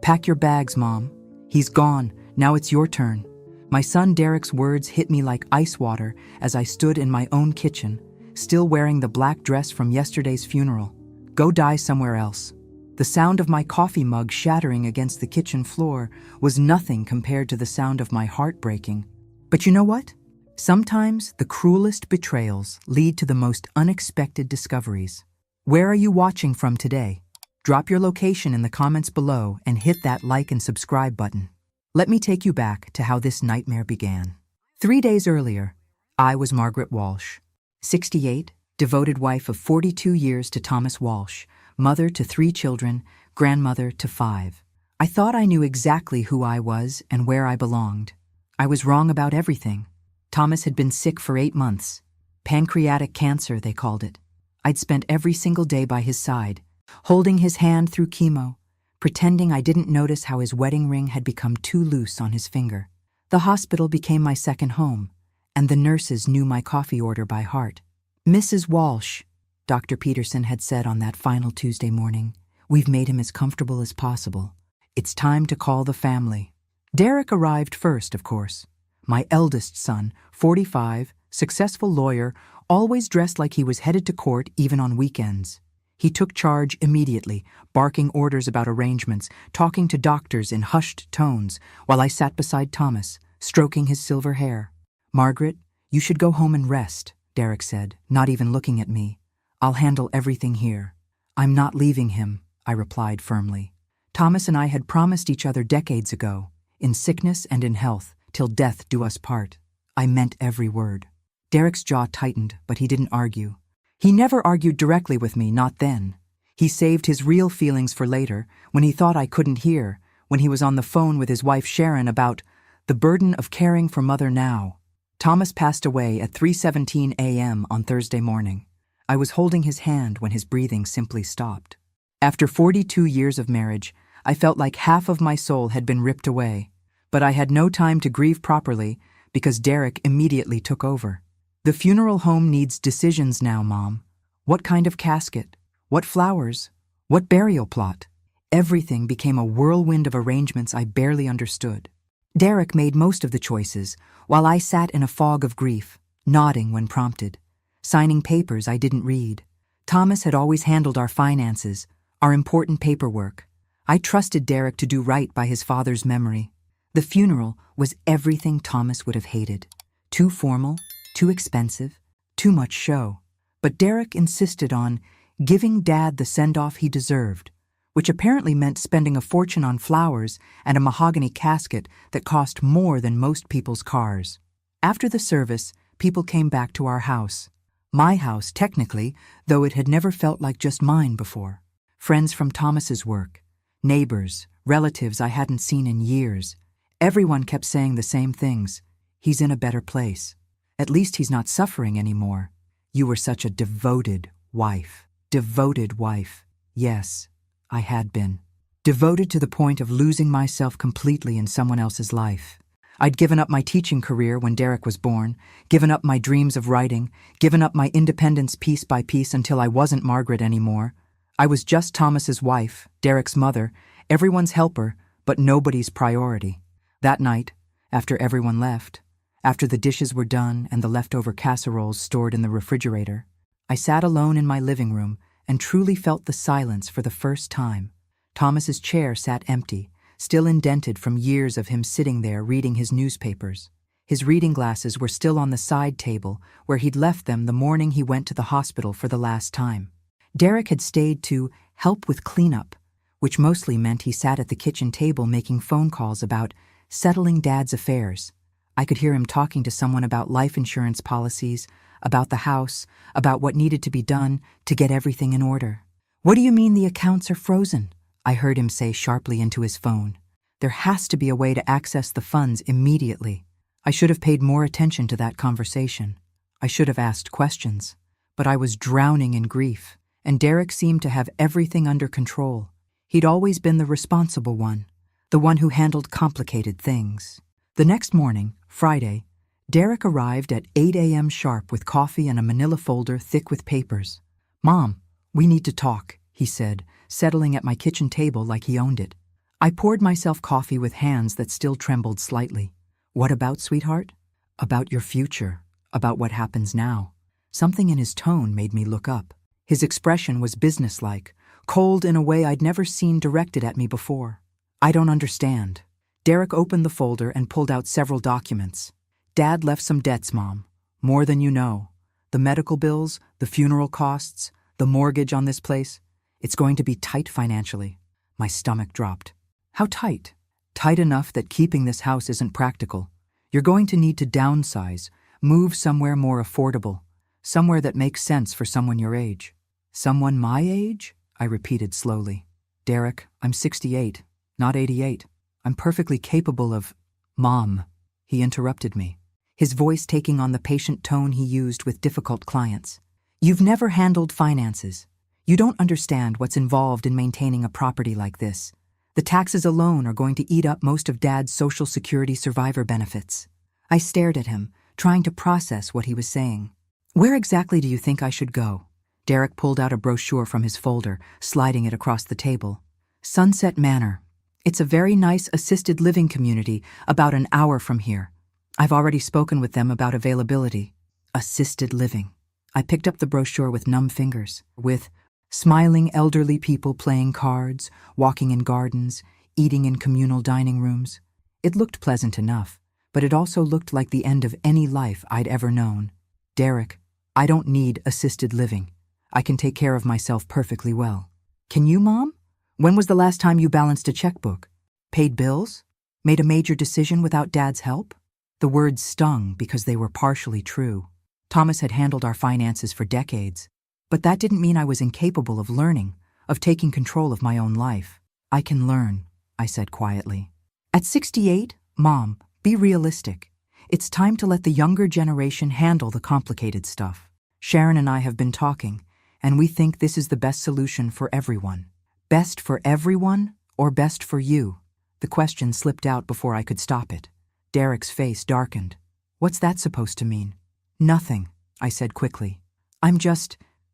"Pack your bags, Mom. He's gone. Now it's your turn." My son Derek's words hit me like ice water as I stood in my own kitchen, still wearing the black dress from yesterday's funeral. Go die somewhere else. The sound of my coffee mug shattering against the kitchen floor was nothing compared to the sound of my heart breaking. But you know what? Sometimes the cruelest betrayals lead to the most unexpected discoveries. Where are you watching from today? Drop your location in the comments below and hit that like and subscribe button. Let me take you back to how this nightmare began. 3 days earlier, I was Margaret Walsh, 68, devoted wife of 42 years to Thomas Walsh, mother to 3 children, grandmother to 5. I thought I knew exactly who I was and where I belonged. I was wrong about everything. Thomas had been sick for 8 months. Pancreatic cancer, they called it. I'd spent every single day by his side, holding his hand through chemo, pretending I didn't notice how his wedding ring had become too loose on his finger. The hospital became my second home, and the nurses knew my coffee order by heart. "Mrs. Walsh," Dr. Peterson had said on that final Tuesday morning, "we've made him as comfortable as possible. It's time to call the family." Derek arrived first, of course. My eldest son, 45, successful lawyer, always dressed like he was headed to court even on weekends. He took charge immediately, barking orders about arrangements, talking to doctors in hushed tones, while I sat beside Thomas, stroking his silver hair. "Margaret, you should go home and rest," Derek said, not even looking at me. "I'll handle everything here." "I'm not leaving him," I replied firmly. Thomas and I had promised each other decades ago, in sickness and in health, till death do us part. I meant every word. Derek's jaw tightened, but he didn't argue. He never argued directly with me, not then. He saved his real feelings for later, when he thought I couldn't hear, when he was on the phone with his wife Sharon about the burden of caring for Mother now. Thomas passed away at 3:17 a.m. on Thursday morning. I was holding his hand when his breathing simply stopped. After 42 years of marriage, I felt like half of my soul had been ripped away. But I had no time to grieve properly because Derek immediately took over. "The funeral home needs decisions now, Mom. What kind of casket? What flowers? What burial plot?" Everything became a whirlwind of arrangements I barely understood. Derek made most of the choices, while I sat in a fog of grief, nodding when prompted, signing papers I didn't read. Thomas had always handled our finances, our important paperwork. I trusted Derek to do right by his father's memory. The funeral was everything Thomas would have hated. Too formal, too expensive, too much show. But Derek insisted on giving Dad the send-off he deserved, which apparently meant spending a fortune on flowers and a mahogany casket that cost more than most people's cars. After the service, people came back to our house. My house, technically, though it had never felt like just mine before. Friends from Thomas's work, neighbors, relatives I hadn't seen in years. Everyone kept saying the same things. "He's in a better place. At least he's not suffering anymore. You were such a devoted wife." Devoted wife. Yes, I had been. Devoted to the point of losing myself completely in someone else's life. I'd given up my teaching career when Derek was born, given up my dreams of writing, given up my independence piece by piece until I wasn't Margaret anymore. I was just Thomas's wife, Derek's mother, everyone's helper, but nobody's priority. That night, after everyone left, after the dishes were done and the leftover casseroles stored in the refrigerator, I sat alone in my living room and truly felt the silence for the first time. Thomas's chair sat empty, still indented from years of him sitting there reading his newspapers. His reading glasses were still on the side table where he'd left them the morning he went to the hospital for the last time. Derek had stayed to help with cleanup, which mostly meant he sat at the kitchen table making phone calls about settling Dad's affairs. I could hear him talking to someone about life insurance policies, about the house, about what needed to be done to get everything in order. "What do you mean the accounts are frozen?" I heard him say sharply into his phone. "There has to be a way to access the funds immediately." I should have paid more attention to that conversation. I should have asked questions. But I was drowning in grief, and Derek seemed to have everything under control. He'd always been the responsible one, the one who handled complicated things. The next morning, Friday, Derek arrived at 8 a.m. sharp with coffee and a manila folder thick with papers. "Mom, we need to talk," he said, settling at my kitchen table like he owned it. I poured myself coffee with hands that still trembled slightly. What about, sweetheart? About your future. About what happens now. Something in his tone made me look up. His expression was businesslike, cold in a way I'd never seen directed at me before. I don't understand. Derek opened the folder and pulled out several documents. Dad left some debts, Mom. More than you know. The medical bills, the funeral costs, the mortgage on this place. It's going to be tight financially. My stomach dropped. How tight? Tight enough that keeping this house isn't practical. You're going to need to downsize, move somewhere more affordable, somewhere that makes sense for someone your age. Someone my age? I repeated slowly. Derek, I'm 68, not 88. I'm perfectly capable of… Mom, he interrupted me, his voice taking on the patient tone he used with difficult clients. You've never handled finances. You don't understand what's involved in maintaining a property like this. The taxes alone are going to eat up most of Dad's Social Security survivor benefits. I stared at him, trying to process what he was saying. Where exactly do you think I should go? Derek pulled out a brochure from his folder, sliding it across the table. Sunset Manor. It's a very nice assisted living community about an hour from here. I've already spoken with them about availability. Assisted living. I picked up the brochure with numb fingers, with smiling elderly people playing cards, walking in gardens, eating in communal dining rooms. It looked pleasant enough, but it also looked like the end of any life I'd ever known. Derek, I don't need assisted living. I can take care of myself perfectly well. Can you, Mom? When was the last time you balanced a checkbook? Paid bills? Made a major decision without Dad's help? The words stung because they were partially true. Thomas had handled our finances for decades, but that didn't mean I was incapable of learning, of taking control of my own life. I can learn, I said quietly. At 68, Mom, be realistic. It's time to let the younger generation handle the complicated stuff. Sharon and I have been talking, and we think this is the best solution for everyone. Best for everyone or best for you? The question slipped out before I could stop it. Derek's face darkened. What's that supposed to mean? Nothing, I said quickly.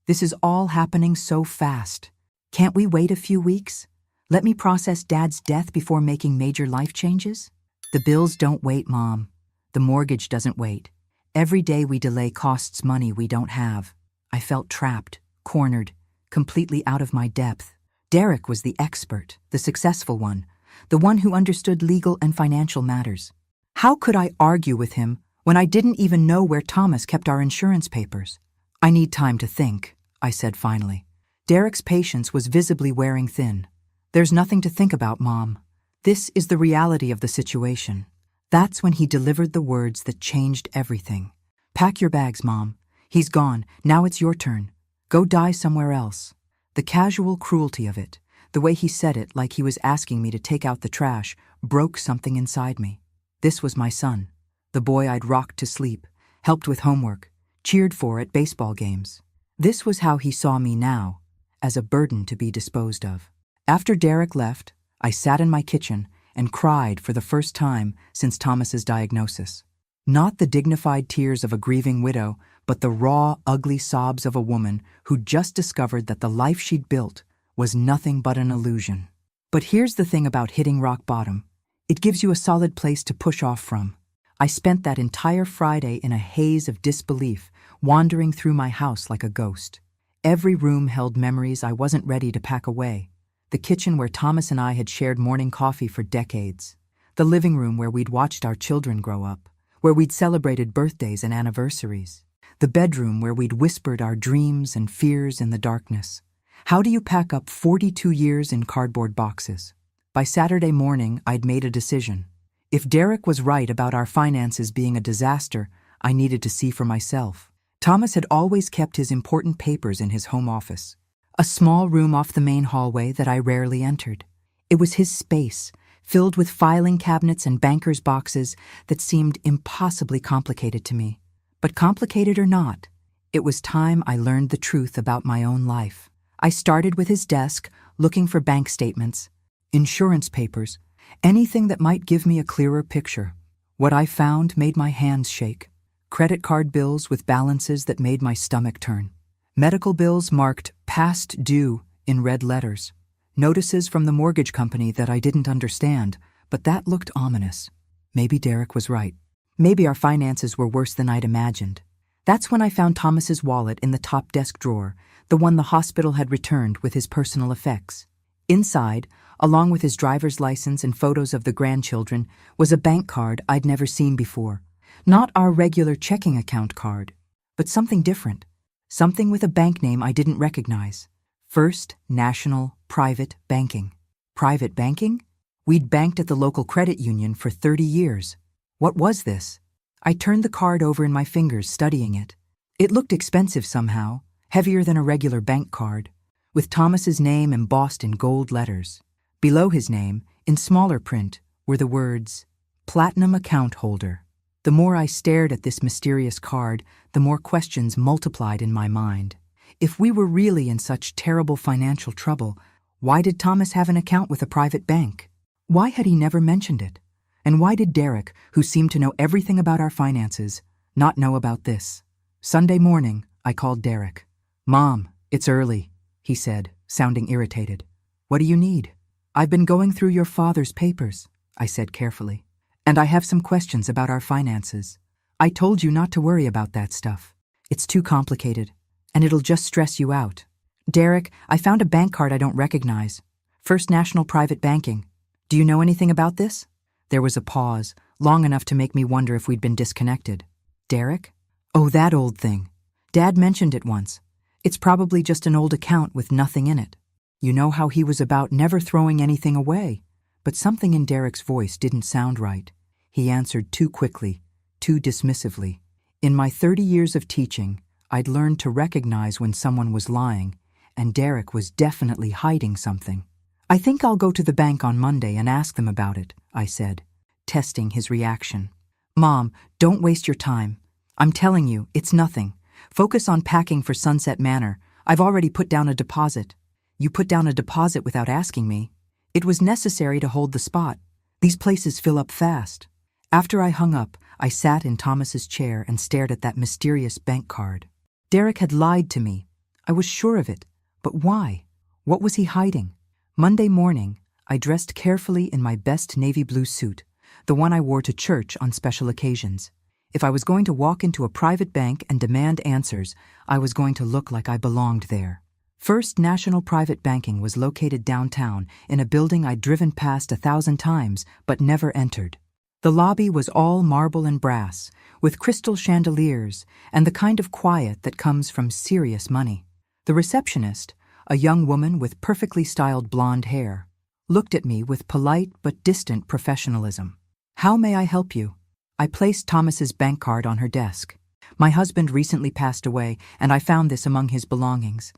This is all happening so fast. Can't we wait a few weeks? Let me process Dad's death before making major life changes? The bills don't wait, Mom. The mortgage doesn't wait. Every day we delay costs money we don't have. I felt trapped, cornered, completely out of my depth. Derek was the expert, the successful one, the one who understood legal and financial matters. How could I argue with him when I didn't even know where Thomas kept our insurance papers? I need time to think, I said finally. Derek's patience was visibly wearing thin. There's nothing to think about, Mom. This is the reality of the situation. That's when he delivered the words that changed everything. Pack your bags, Mom. He's gone. Now it's your turn. Go die somewhere else. The casual cruelty of it, the way he said it like he was asking me to take out the trash, broke something inside me. This was my son, the boy I'd rocked to sleep, helped with homework, cheered for at baseball games. This was how he saw me now, as a burden to be disposed of. After Derek left, I sat in my kitchen and cried for the first time since Thomas's diagnosis. Not the dignified tears of a grieving widow, but the raw, ugly sobs of a woman who'd just discovered that the life she'd built was nothing but an illusion. But here's the thing about hitting rock bottom. It gives you a solid place to push off from. I spent that entire Friday in a haze of disbelief, wandering through my house like a ghost. Every room held memories I wasn't ready to pack away. The kitchen where Thomas and I had shared morning coffee for decades. The living room where we'd watched our children grow up, where we'd celebrated birthdays and anniversaries. The bedroom where we'd whispered our dreams and fears in the darkness. How do you pack up 42 years in cardboard boxes? By Saturday morning, I'd made a decision. If Derek was right about our finances being a disaster, I needed to see for myself. Thomas had always kept his important papers in his home office, a small room off the main hallway that I rarely entered. It was his space, filled with filing cabinets and banker's boxes that seemed impossibly complicated to me. But complicated or not, it was time I learned the truth about my own life. I started with his desk, looking for bank statements, insurance papers, anything that might give me a clearer picture. What I found made my hands shake. Credit card bills with balances that made my stomach turn. Medical bills marked past due in red letters. Notices from the mortgage company that I didn't understand, but that looked ominous. Maybe Derek was right. Maybe our finances were worse than I'd imagined. That's when I found Thomas's wallet in the top desk drawer, the one the hospital had returned with his personal effects. Inside, along with his driver's license and photos of the grandchildren, was a bank card I'd never seen before. Not our regular checking account card, but something different. Something with a bank name I didn't recognize. First National Private Banking. Private banking? We'd banked at the local credit union for 30 years. What was this? I turned the card over in my fingers, studying it. It looked expensive somehow, heavier than a regular bank card, with Thomas's name embossed in gold letters. Below his name, in smaller print, were the words, Platinum Account Holder. The more I stared at this mysterious card, the more questions multiplied in my mind. If we were really in such terrible financial trouble, why did Thomas have an account with a private bank? Why had he never mentioned it? And why did Derek, who seemed to know everything about our finances, not know about this? Sunday morning, I called Derek. "Mom, it's early," he said, sounding irritated. "What do you need?" "I've been going through your father's papers," I said carefully, "and I have some questions about our finances. I told you not to worry about that stuff. It's too complicated, and it'll just stress you out." "Derek, I found a bank card I don't recognize. First National Private Banking. Do you know anything about this?" There was a pause, long enough to make me wonder if we'd been disconnected. "Derek? Oh, that old thing. Dad mentioned it once. It's probably just an old account with nothing in it." You know how he was about never throwing anything away. But something in Derek's voice didn't sound right. He answered too quickly, too dismissively. In my 30 years of teaching, I'd learned to recognize when someone was lying, and Derek was definitely hiding something. "I think I'll go to the bank on Monday and ask them about it," I said, testing his reaction. "Mom, don't waste your time. I'm telling you, it's nothing. Focus on packing for Sunset Manor. I've already put down a deposit." "You put down a deposit without asking me?" "It was necessary to hold the spot. These places fill up fast." After I hung up, I sat in Thomas's chair and stared at that mysterious bank card. Derek had lied to me. I was sure of it. But why? What was he hiding? Monday morning, I dressed carefully in my best navy blue suit, the one I wore to church on special occasions. If I was going to walk into a private bank and demand answers, I was going to look like I belonged there. First National Private Banking was located downtown in a building I'd driven past 1,000 times but never entered. The lobby was all marble and brass, with crystal chandeliers and the kind of quiet that comes from serious money. The receptionist, a young woman with perfectly styled blonde hair, looked at me with polite but distant professionalism. "How may I help you?" I placed Thomas's bank card on her desk. "My husband recently passed away, and I found this among his belongings.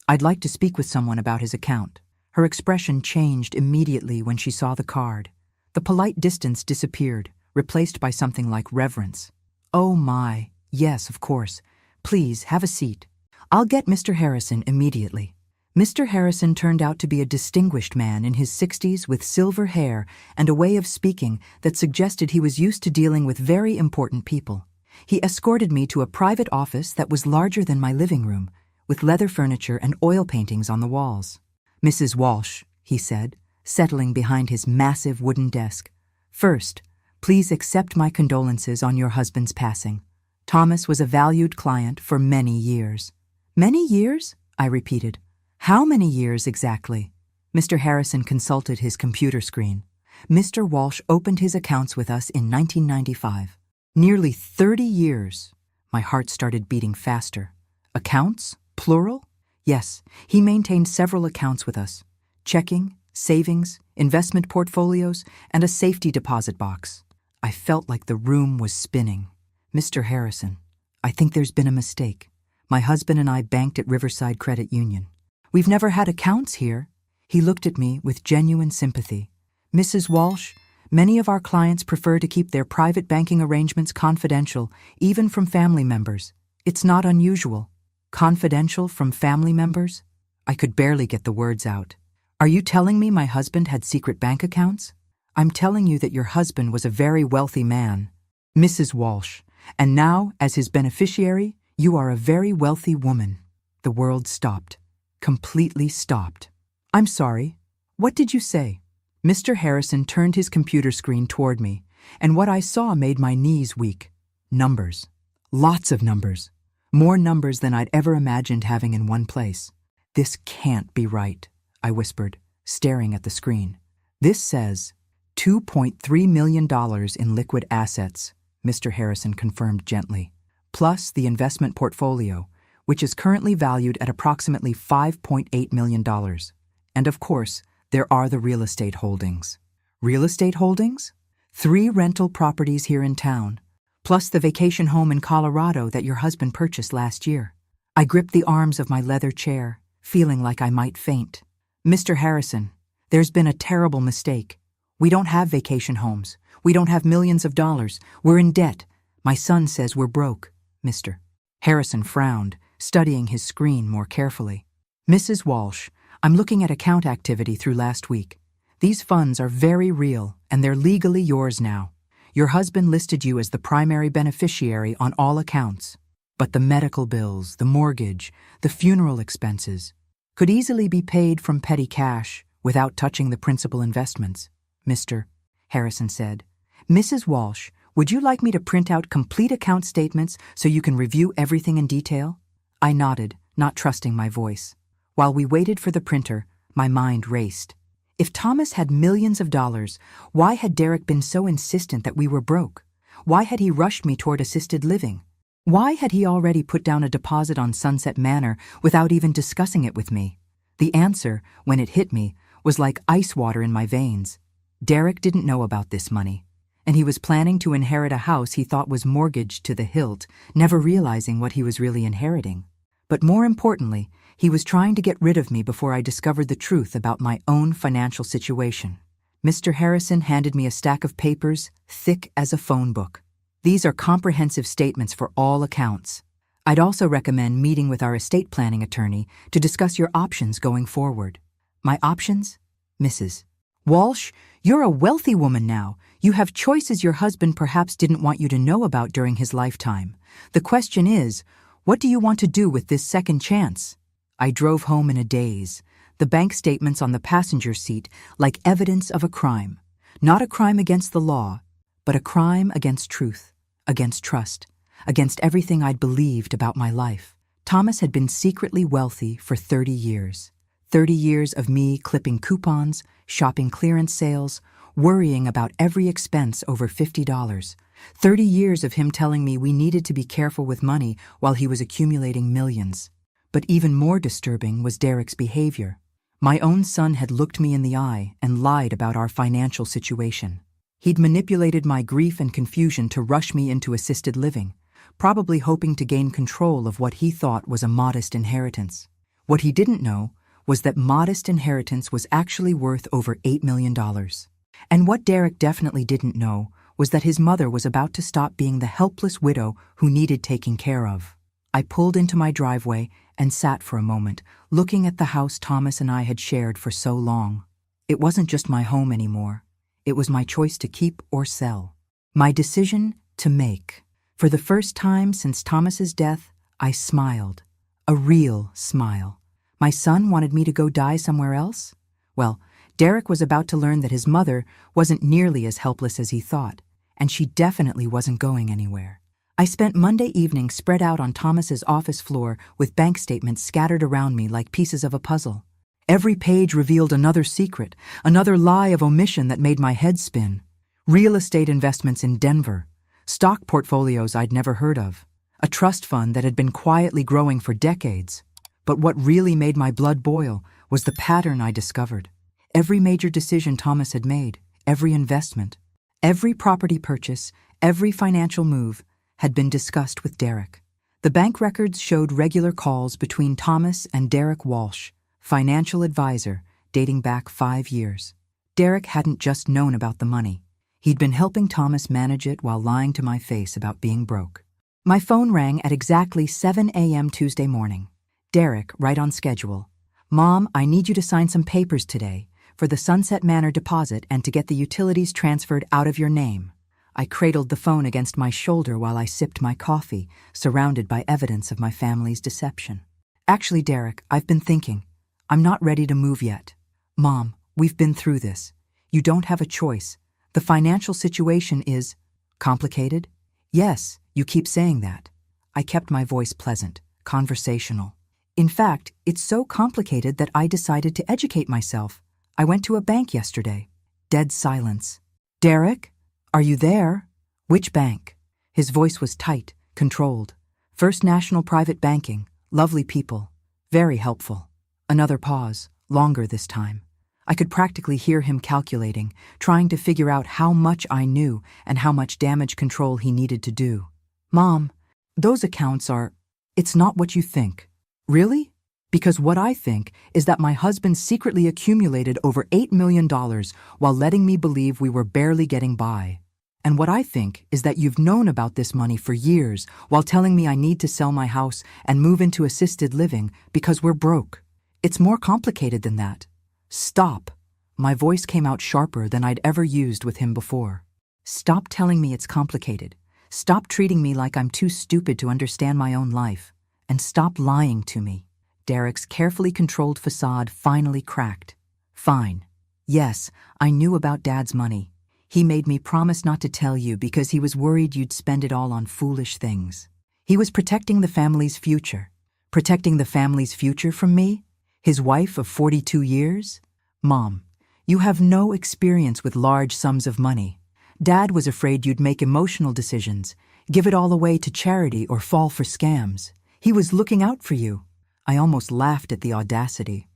I'd like to speak with someone about his account." Her expression changed immediately when she saw the card. The polite distance disappeared, replaced by something like reverence. "Oh my, yes, of course. Please, have a seat. I'll get Mr. Harrison immediately." Mr. Harrison turned out to be a distinguished man in his 60s with silver hair and a way of speaking that suggested he was used to dealing with very important people. He escorted me to a private office that was larger than my living room, with leather furniture and oil paintings on the walls. "Mrs. Walsh," he said, settling behind his massive wooden desk. "First, please accept my condolences on your husband's passing. Thomas was a valued client for many years." "Many years?" I repeated. "How many years exactly?" Mr. Harrison consulted his computer screen. "Mr. Walsh opened his accounts with us in 1995. Nearly 30 years. My heart started beating faster. "Accounts? Plural?" "Yes, he maintained several accounts with us. Checking, savings, investment portfolios, and a safety deposit box." I felt like the room was spinning. "Mr. Harrison, I think there's been a mistake. My husband and I banked at Riverside Credit Union. We've never had accounts here." He looked at me with genuine sympathy. "Mrs. Walsh, many of our clients prefer to keep their private banking arrangements confidential, even from family members. It's not unusual." "Confidential from family members?" I could barely get the words out. "Are you telling me my husband had secret bank accounts?" "I'm telling you that your husband was a very wealthy man, Mrs. Walsh, and now, as his beneficiary, you are a very wealthy woman." The world stopped. Completely stopped. "I'm sorry. What did you say? Mr. Harrison turned his computer screen toward me, and what I saw made my knees weak. Numbers. Lots of numbers. More numbers than I'd ever imagined having in one place. This can't be right, I whispered, staring at the screen. This says $2.3 million in liquid assets, Mr. Harrison confirmed gently, plus the investment portfolio, which is currently valued at approximately $5.8 million. And of course, there are the real estate holdings. Real estate holdings? 3 rental properties here in town, plus the vacation home in Colorado that your husband purchased last year. I gripped the arms of my leather chair, feeling like I might faint. Mr. Harrison, there's been a terrible mistake. We don't have vacation homes. We don't have millions of dollars. We're in debt. My son says we're broke, Mr. Harrison frowned, studying his screen more carefully. Mrs. Walsh, I'm looking at account activity through last week. These funds are very real, and they're legally yours now. Your husband listed you as the primary beneficiary on all accounts. But the medical bills, the mortgage, the funeral expenses could easily be paid from petty cash without touching the principal investments, Mr. Harrison said. Mrs. Walsh, would you like me to print out complete account statements so you can review everything in detail? I nodded, not trusting my voice. While we waited for the printer, my mind raced. If Thomas had millions of dollars, why had Derek been so insistent that we were broke? Why had he rushed me toward assisted living? Why had he already put down a deposit on Sunset Manor without even discussing it with me? The answer, when it hit me, was like ice water in my veins. Derek didn't know about this money, and he was planning to inherit a house he thought was mortgaged to the hilt, never realizing what he was really inheriting. But more importantly, he was trying to get rid of me before I discovered the truth about my own financial situation. Mr. Harrison handed me a stack of papers, thick as a phone book. These are comprehensive statements for all accounts. I'd also recommend meeting with our estate planning attorney to discuss your options going forward. My options? Mrs. Walsh, you're a wealthy woman now. You have choices your husband perhaps didn't want you to know about during his lifetime. The question is, what do you want to do with this second chance? I drove home in a daze, the bank statements on the passenger seat like evidence of a crime. Not a crime against the law, but a crime against truth, against trust, against everything I'd believed about my life. Thomas had been secretly wealthy for 30 years. 30 years of me clipping coupons, shopping clearance sales, worrying about every expense over $50. 30 years of him telling me we needed to be careful with money while he was accumulating millions. But even more disturbing was Derek's behavior. My own son had looked me in the eye and lied about our financial situation. He'd manipulated my grief and confusion to rush me into assisted living, probably hoping to gain control of what he thought was a modest inheritance. What he didn't know was that modest inheritance was actually worth over $8 million. And what Derek definitely didn't know was that his mother was about to stop being the helpless widow who needed taking care of. I pulled into my driveway and sat for a moment, looking at the house Thomas and I had shared for so long. It wasn't just my home anymore. It was my choice to keep or sell. My decision to make. For the first time since Thomas's death, I smiled. A real smile. My son wanted me to go die somewhere else? Well, Derek was about to learn that his mother wasn't nearly as helpless as he thought, and she definitely wasn't going anywhere. I spent Monday evening spread out on Thomas's office floor with bank statements scattered around me like pieces of a puzzle. Every page revealed another secret, another lie of omission that made my head spin. Real estate investments in Denver, stock portfolios I'd never heard of, a trust fund that had been quietly growing for decades. But what really made my blood boil was the pattern I discovered. Every major decision Thomas had made, every investment, every property purchase, every financial move had been discussed with Derek. The bank records showed regular calls between Thomas and Derek Walsh, financial advisor, dating back 5 years. Derek hadn't just known about the money. He'd been helping Thomas manage it while lying to my face about being broke. My phone rang at exactly 7 a.m. Tuesday morning. Derek, right on schedule. Mom, I need you to sign some papers today for the Sunset Manor deposit and to get the utilities transferred out of your name. I cradled the phone against my shoulder while I sipped my coffee, surrounded by evidence of my family's deception. Actually, Derek, I've been thinking. I'm not ready to move yet. Mom, We've been through this. You don't have a choice. The financial situation is complicated? Yes, you keep saying that. I kept my voice pleasant, conversational. In fact, it's so complicated that I decided to educate myself. I went to a bank yesterday. Dead silence. Derek? Are you there? Which bank? His voice was tight, controlled. First National Private Banking. Lovely people. Very helpful. Another pause, longer this time. I could practically hear him calculating, trying to figure out how much I knew and how much damage control he needed to do. Mom, those accounts are... It's not what you think. Really? Because what I think is that my husband secretly accumulated over $8 million while letting me believe we were barely getting by. And what I think is that you've known about this money for years while telling me I need to sell my house and move into assisted living because we're broke. It's more complicated than that. Stop. My voice came out sharper than I'd ever used with him before. Stop telling me it's complicated. Stop treating me like I'm too stupid to understand my own life. And stop lying to me. Derek's carefully controlled facade finally cracked. Fine. Yes, I knew about Dad's money. He made me promise not to tell you because he was worried you'd spend it all on foolish things. He was protecting the family's future. Protecting the family's future from me? His wife of 42 years? Mom, you have no experience with large sums of money. Dad was afraid you'd make emotional decisions, give it all away to charity or fall for scams. He was looking out for you. I almost laughed at the audacity.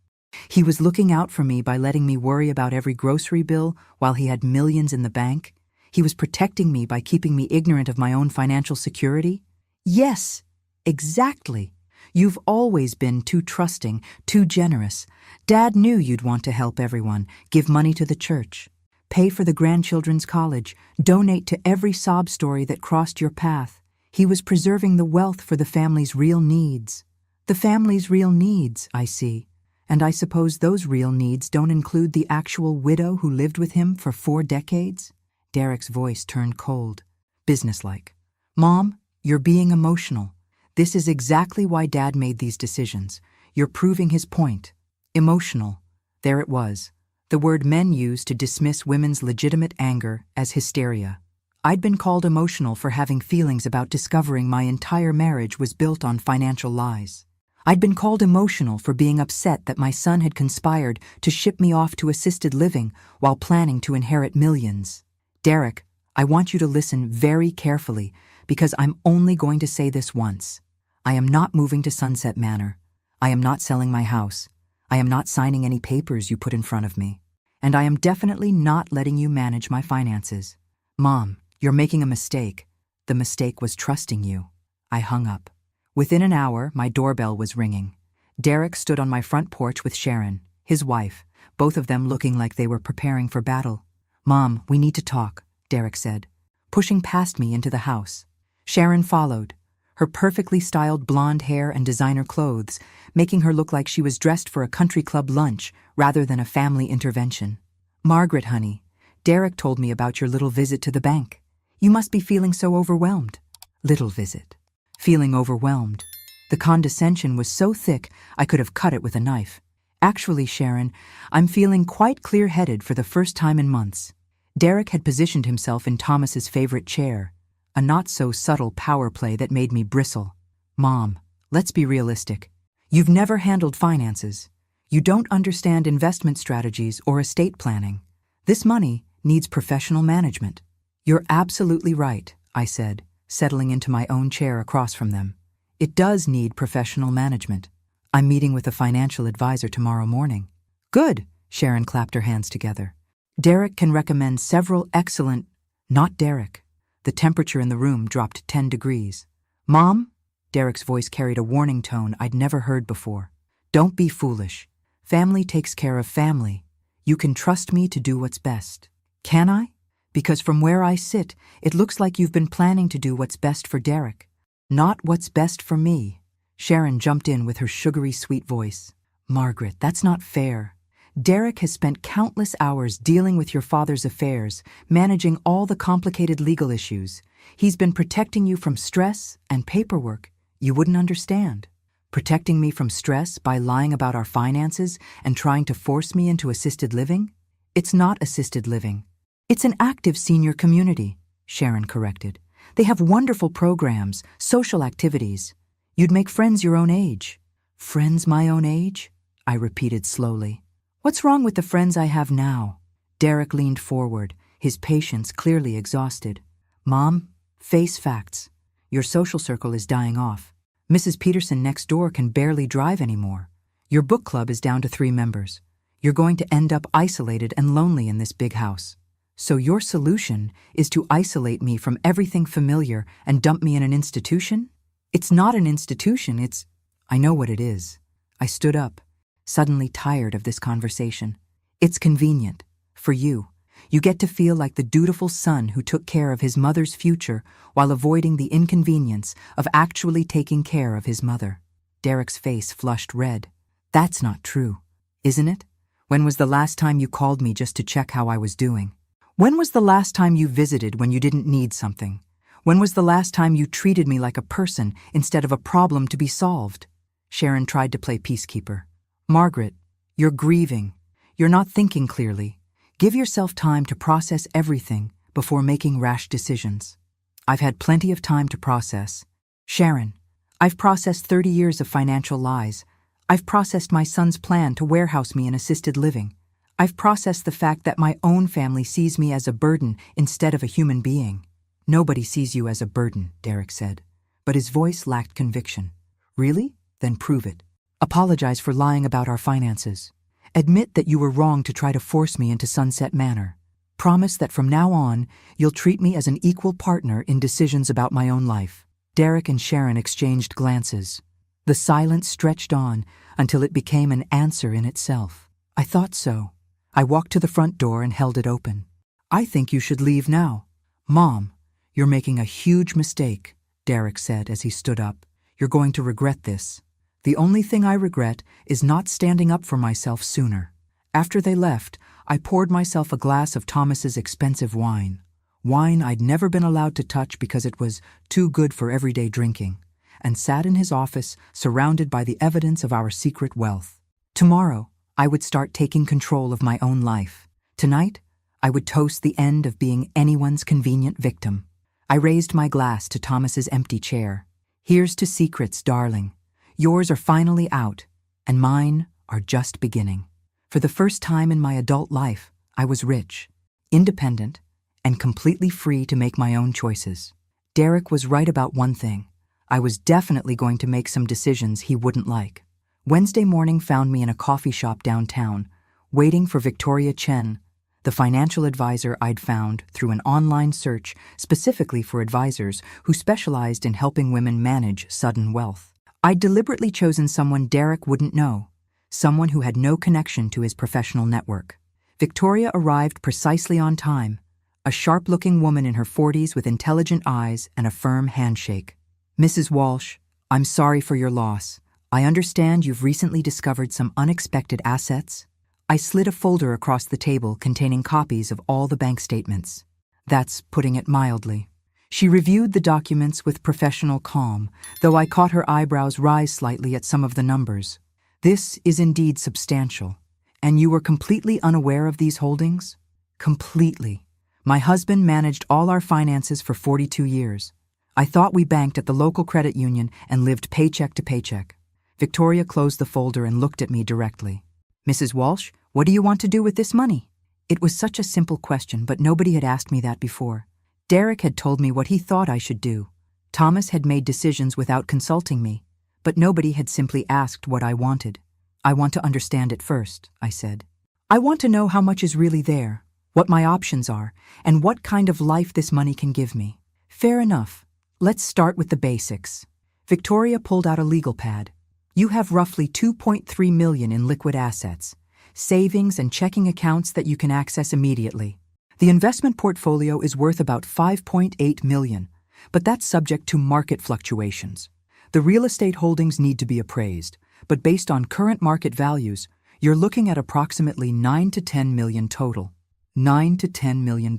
He was looking out for me by letting me worry about every grocery bill while he had millions in the bank. He was protecting me by keeping me ignorant of my own financial security. Yes, exactly. You've always been too trusting, too generous. Dad knew you'd want to help everyone, give money to the church, pay for the grandchildren's college, donate to every sob story that crossed your path. He was preserving the wealth for the family's real needs. The family's real needs, I see. And I suppose those real needs don't include the actual widow who lived with him for 4 decades? Derek's voice turned cold, businesslike. Mom, you're being emotional. This is exactly why Dad made these decisions. You're proving his point. Emotional. There it was. The word men use to dismiss women's legitimate anger as hysteria. I'd been called emotional for having feelings about discovering my entire marriage was built on financial lies. I'd been called emotional for being upset that my son had conspired to ship me off to assisted living while planning to inherit millions. Derek, I want you to listen very carefully because I'm only going to say this once. I am not moving to Sunset Manor. I am not selling my house. I am not signing any papers you put in front of me. And I am definitely not letting you manage my finances. Mom, you're making a mistake. The mistake was trusting you. I hung up. Within an hour, my doorbell was ringing. Derek stood on my front porch with Sharon, his wife, both of them looking like they were preparing for battle. Mom, we need to talk, Derek said, pushing past me into the house. Sharon followed, her perfectly styled blonde hair and designer clothes, making her look like she was dressed for a country club lunch rather than a family intervention. Margaret, honey, Derek told me about your little visit to the bank. You must be feeling so overwhelmed. Little visit. Feeling overwhelmed. The condescension was so thick I could have cut it with a knife. Actually, Sharon, I'm feeling quite clear-headed for the first time in months. Derek had positioned himself in Thomas's favorite chair, a not-so-subtle power play that made me bristle. Mom, let's be realistic. You've never handled finances. You don't understand investment strategies or estate planning. This money needs professional management. You're absolutely right, I said, settling into my own chair across from them. It does need professional management. I'm meeting with a financial advisor tomorrow morning. Good, Sharon clapped her hands together. Derek can recommend several excellent... Not Derek. The temperature in the room dropped 10 degrees. Mom? Derek's voice carried a warning tone I'd never heard before. Don't be foolish. Family takes care of family. You can trust me to do what's best. Can I? Because from where I sit, it looks like you've been planning to do what's best for Derek. Not what's best for me. Sharon jumped in with her sugary sweet voice. Margaret, that's not fair. Derek has spent countless hours dealing with your father's affairs, managing all the complicated legal issues. He's been protecting you from stress and paperwork. You wouldn't understand. Protecting me from stress by lying about our finances and trying to force me into assisted living? It's not assisted living. It's an active senior community, Sharon corrected. They have wonderful programs, social activities. You'd make friends your own age. Friends my own age? I repeated slowly. What's wrong with the friends I have now? Derek leaned forward, his patience clearly exhausted. Mom, face facts. Your social circle is dying off. Mrs. Peterson next door can barely drive anymore. Your book club is down to 3 members. You're going to end up isolated and lonely in this big house. So your solution is to isolate me from everything familiar and dump me in an institution? It's not an institution, it's... I know what it is. I stood up, suddenly tired of this conversation. It's convenient. For you. You get to feel like the dutiful son who took care of his mother's future while avoiding the inconvenience of actually taking care of his mother. Derek's face flushed red. That's not true, isn't it? When was the last time you called me just to check how I was doing? When was the last time you visited when you didn't need something? When was the last time you treated me like a person instead of a problem to be solved? Sharon tried to play peacekeeper. Margaret, you're grieving. You're not thinking clearly. Give yourself time to process everything before making rash decisions. I've had plenty of time to process. Sharon, I've processed 30 years of financial lies. I've processed my son's plan to warehouse me in assisted living. I've processed the fact that my own family sees me as a burden instead of a human being. Nobody sees you as a burden, Derek said, but his voice lacked conviction. Really? Then prove it. Apologize for lying about our finances. Admit that you were wrong to try to force me into Sunset Manor. Promise that from now on, you'll treat me as an equal partner in decisions about my own life. Derek and Sharon exchanged glances. The silence stretched on until it became an answer in itself. I thought so. I walked to the front door and held it open. I think you should leave now. Mom, you're making a huge mistake, Derek said as he stood up. You're going to regret this. The only thing I regret is not standing up for myself sooner. After they left, I poured myself a glass of Thomas's expensive wine. Wine I'd never been allowed to touch because it was too good for everyday drinking, and sat in his office surrounded by the evidence of our secret wealth. Tomorrow, I would start taking control of my own life. Tonight, I would toast the end of being anyone's convenient victim. I raised my glass to Thomas's empty chair. Here's to secrets, darling. Yours are finally out, and mine are just beginning. For the first time in my adult life, I was rich, independent, and completely free to make my own choices. Derek was right about one thing. I was definitely going to make some decisions he wouldn't like. Wednesday morning found me in a coffee shop downtown, waiting for Victoria Chen, the financial advisor I'd found through an online search specifically for advisors who specialized in helping women manage sudden wealth. I'd deliberately chosen someone Derek wouldn't know, someone who had no connection to his professional network. Victoria arrived precisely on time, a sharp-looking woman in her 40s with intelligent eyes and a firm handshake. Mrs. Walsh, I'm sorry for your loss. I understand you've recently discovered some unexpected assets. I slid a folder across the table containing copies of all the bank statements. That's putting it mildly. She reviewed the documents with professional calm, though I caught her eyebrows rise slightly at some of the numbers. This is indeed substantial. And you were completely unaware of these holdings? Completely. My husband managed all our finances for 42 years. I thought we banked at the local credit union and lived paycheck to paycheck. Victoria closed the folder and looked at me directly. Mrs. Walsh, what do you want to do with this money? It was such a simple question, but nobody had asked me that before. Derek had told me what he thought I should do. Thomas had made decisions without consulting me, but nobody had simply asked what I wanted. I want to understand it first, I said. I want to know how much is really there, what my options are, and what kind of life this money can give me. Fair enough. Let's start with the basics. Victoria pulled out a legal pad. You have roughly $2.3 million in liquid assets, savings and checking accounts that you can access immediately. The investment portfolio is worth about $5.8 million, but that's subject to market fluctuations. The real estate holdings need to be appraised, but based on current market values, you're looking at approximately $9 to $10 million total. $9 to $10 million.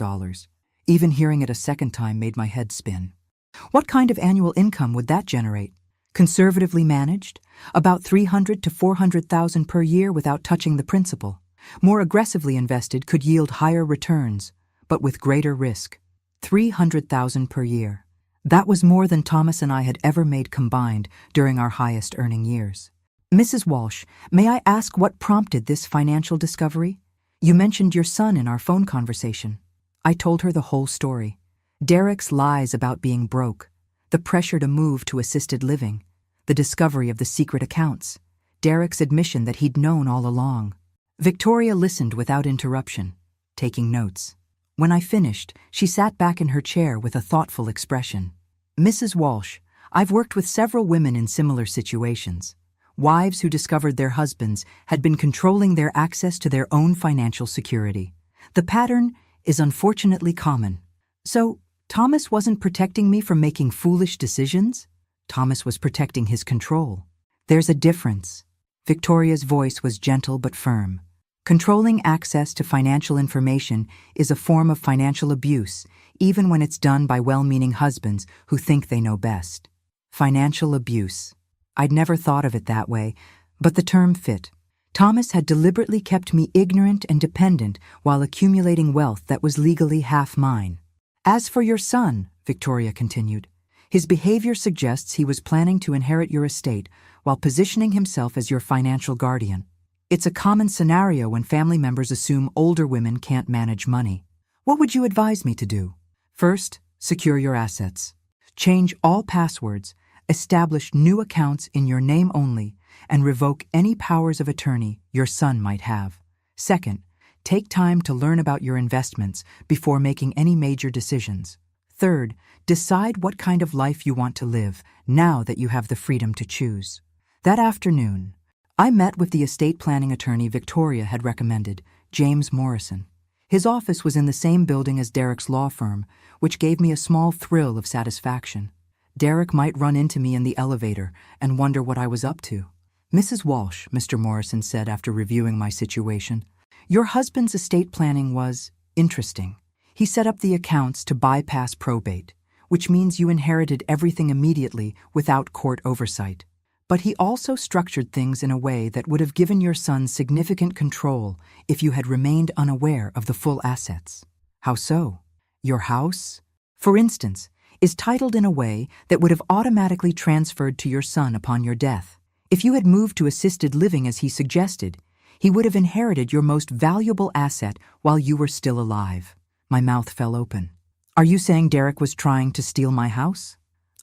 Even hearing it a second time made my head spin. What kind of annual income would that generate? Conservatively managed, about 300 to 400,000 per year without touching the principal. More aggressively invested could yield higher returns, but with greater risk. 300,000 per year. That was more than Thomas and I had ever made combined during our highest earning years. Mrs. Walsh, may I ask what prompted this financial discovery? You mentioned your son in our phone conversation. I told her the whole story. Derek's lies about being broke, the pressure to move to assisted living, the discovery of the secret accounts, Derek's admission that he'd known all along. Victoria listened without interruption, taking notes. When I finished, she sat back in her chair with a thoughtful expression. Mrs. Walsh, I've worked with several women in similar situations. Wives who discovered their husbands had been controlling their access to their own financial security. The pattern is unfortunately common. So, Thomas wasn't protecting me from making foolish decisions? Thomas was protecting his control. There's a difference. Victoria's voice was gentle but firm. Controlling access to financial information is a form of financial abuse, even when it's done by well-meaning husbands who think they know best. Financial abuse. I'd never thought of it that way, but the term fit. Thomas had deliberately kept me ignorant and dependent while accumulating wealth that was legally half mine. As for your son, Victoria continued, his behavior suggests he was planning to inherit your estate while positioning himself as your financial guardian. It's a common scenario when family members assume older women can't manage money. What would you advise me to do? First, secure your assets. Change all passwords, establish new accounts in your name only, and revoke any powers of attorney your son might have. Second, take time to learn about your investments before making any major decisions. Third, decide what kind of life you want to live now that you have the freedom to choose. That afternoon, I met with the estate planning attorney Victoria had recommended, James Morrison. His office was in the same building as Derek's law firm, which gave me a small thrill of satisfaction. Derek might run into me in the elevator and wonder what I was up to. Mrs. Walsh, Mr. Morrison said after reviewing my situation, your husband's estate planning was interesting. He set up the accounts to bypass probate, which means you inherited everything immediately without court oversight. But he also structured things in a way that would have given your son significant control if you had remained unaware of the full assets. How so? Your house, for instance, is titled in a way that would have automatically transferred to your son upon your death. If you had moved to assisted living as he suggested, he would have inherited your most valuable asset while you were still alive. My mouth fell open. Are you saying Derek was trying to steal my house?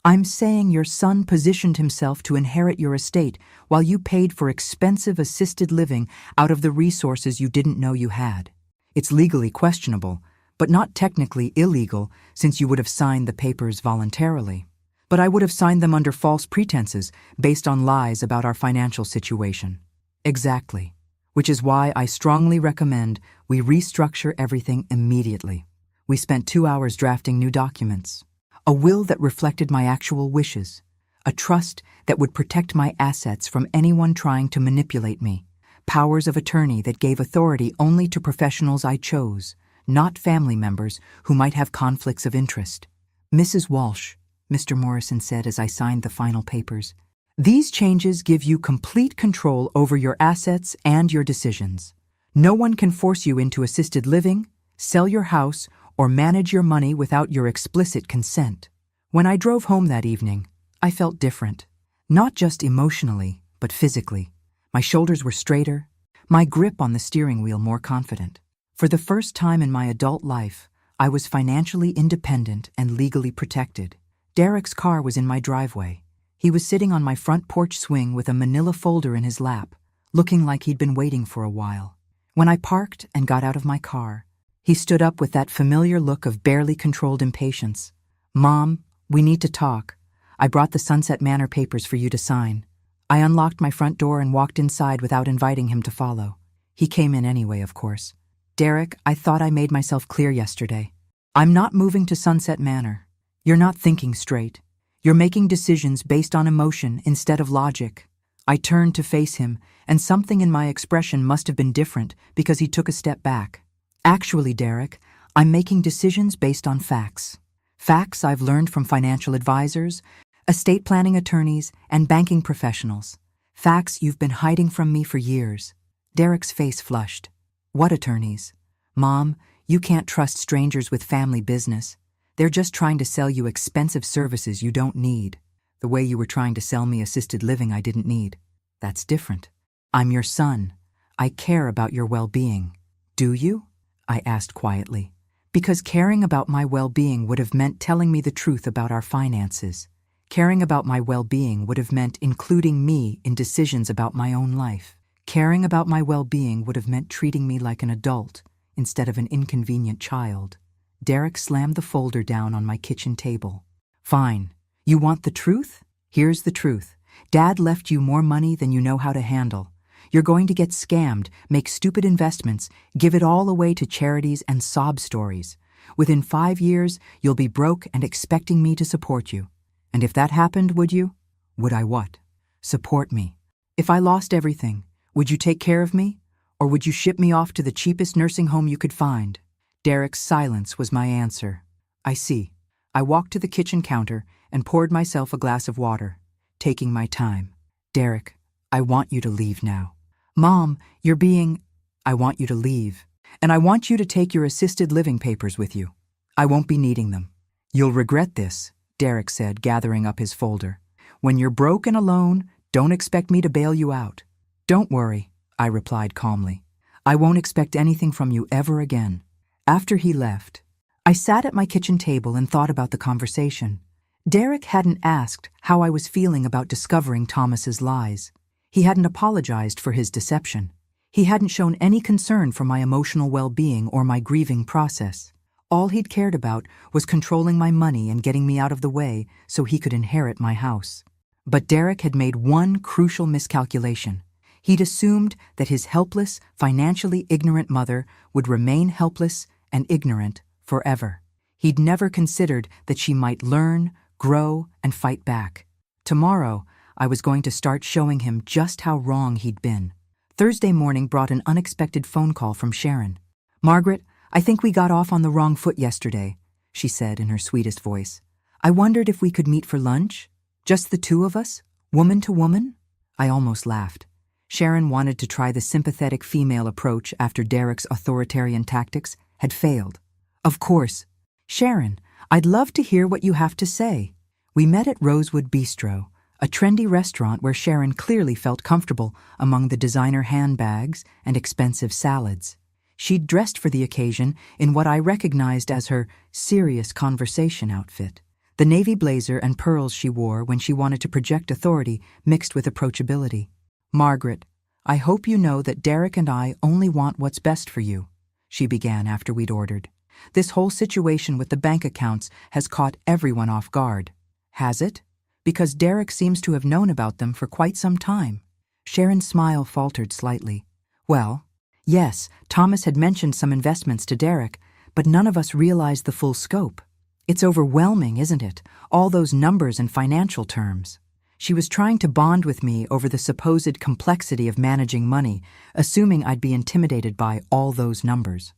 I'm saying your son positioned himself to inherit your estate while you paid for expensive assisted living out of the resources you didn't know you had. It's legally questionable, but not technically illegal since you would have signed the papers voluntarily. But I would have signed them under false pretenses based on lies about our financial situation. Exactly. Which is why I strongly recommend we restructure everything immediately. We spent 2 hours drafting new documents. A will that reflected my actual wishes. A trust that would protect my assets from anyone trying to manipulate me. Powers of attorney that gave authority only to professionals I chose, not family members who might have conflicts of interest. Mrs. Walsh, Mr. Morrison said as I signed the final papers, these changes give you complete control over your assets and your decisions. No one can force you into assisted living, sell your house, or manage your money without your explicit consent. When I drove home that evening, I felt different. Not just emotionally, but physically. My shoulders were straighter, my grip on the steering wheel more confident. For the first time in my adult life, I was financially independent and legally protected. Derek's car was in my driveway. He was sitting on my front porch swing with a manila folder in his lap, looking like he'd been waiting for a while. When I parked and got out of my car, he stood up with that familiar look of barely controlled impatience. Mom, we need to talk. I brought the Sunset Manor papers for you to sign. I unlocked my front door and walked inside without inviting him to follow. He came in anyway, of course. Derek, I thought I made myself clear yesterday. I'm not moving to Sunset Manor. You're not thinking straight. You're making decisions based on emotion instead of logic. I turned to face him, and something in my expression must have been different because he took a step back. Actually, Derek, I'm making decisions based on facts. Facts I've learned from financial advisors, estate planning attorneys, and banking professionals. Facts you've been hiding from me for years. Derek's face flushed. What attorneys? Mom, you can't trust strangers with family business. They're just trying to sell you expensive services you don't need. The way you were trying to sell me assisted living I didn't need. That's different. I'm your son. I care about your well-being. Do you? I asked quietly. Because caring about my well-being would have meant telling me the truth about our finances. Caring about my well-being would have meant including me in decisions about my own life. Caring about my well-being would have meant treating me like an adult instead of an inconvenient child. Derek slammed the folder down on my kitchen table. Fine. You want the truth? Here's the truth. Dad left you more money than you know how to handle. You're going to get scammed, make stupid investments, give it all away to charities and sob stories. Within 5 years, you'll be broke and expecting me to support you. And if that happened, would you? Would I what? Support me. If I lost everything, would you take care of me? Or would you ship me off to the cheapest nursing home you could find? Derek's silence was my answer. I see. I walked to the kitchen counter and poured myself a glass of water, taking my time. Derek, I want you to leave now. Mom, you're being... I want you to leave. And I want you to take your assisted living papers with you. I won't be needing them. You'll regret this, Derek said, gathering up his folder. When you're broke and alone, don't expect me to bail you out. Don't worry, I replied calmly. I won't expect anything from you ever again. After he left, I sat at my kitchen table and thought about the conversation. Derek hadn't asked how I was feeling about discovering Thomas's lies. He hadn't apologized for his deception. He hadn't shown any concern for my emotional well-being or my grieving process. All he'd cared about was controlling my money and getting me out of the way so he could inherit my house. But Derek had made one crucial miscalculation. He'd assumed that his helpless, financially ignorant mother would remain helpless and ignorant forever. He'd never considered that she might learn, grow, and fight back. Tomorrow, I was going to start showing him just how wrong he'd been. Thursday morning brought an unexpected phone call from Sharon. Margaret, I think we got off on the wrong foot yesterday, she said in her sweetest voice. I wondered if we could meet for lunch? Just the two of us? Woman to woman? I almost laughed. Sharon wanted to try the sympathetic female approach after Derek's authoritarian tactics had failed. Of course. Sharon, I'd love to hear what you have to say. We met at Rosewood Bistro, a trendy restaurant where Sharon clearly felt comfortable among the designer handbags and expensive salads. She'd dressed for the occasion in what I recognized as her serious conversation outfit. The navy blazer and pearls she wore when she wanted to project authority mixed with approachability. Margaret, I hope you know that Derek and I only want what's best for you, she began after we'd ordered. This whole situation with the bank accounts has caught everyone off guard. Has it? Because Derek seems to have known about them for quite some time. Sharon's smile faltered slightly. Well, yes, Thomas had mentioned some investments to Derek, but none of us realized the full scope. It's overwhelming, isn't it? All those numbers and financial terms. She was trying to bond with me over the supposed complexity of managing money, assuming I'd be intimidated by all those numbers.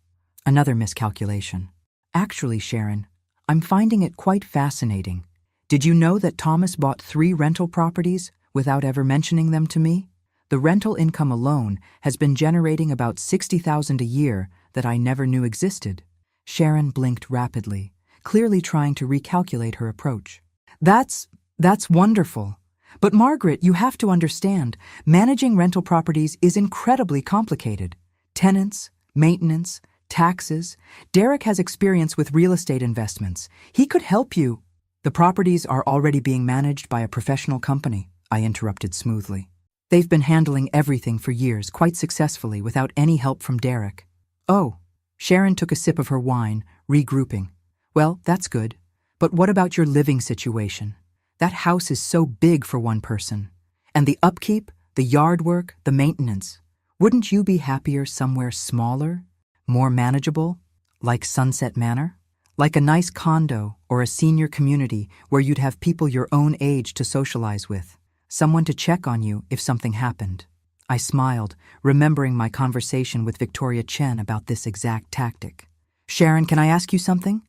Another miscalculation. Actually, Sharon, I'm finding it quite fascinating. Did you know that Thomas bought 3 rental properties without ever mentioning them to me? The rental income alone has been generating about $60,000 a year that I never knew existed. Sharon blinked rapidly, clearly trying to recalculate her approach. That's wonderful. But Margaret, you have to understand, managing rental properties is incredibly complicated. Tenants, maintenance, taxes. Derek has experience with real estate investments. He could help you. The properties are already being managed by a professional company, I interrupted smoothly. They've been handling everything for years, quite successfully, without any help from Derek. Oh, Sharon took a sip of her wine, regrouping. Well, that's good. But what about your living situation? That house is so big for one person. And the upkeep, the yard work, the maintenance. Wouldn't you be happier somewhere smaller, more manageable, like Sunset Manor? Like a nice condo or a senior community where you'd have people your own age to socialize with, someone to check on you if something happened. I smiled, remembering my conversation with Victoria Chen about this exact tactic. Sharon, can I ask you something?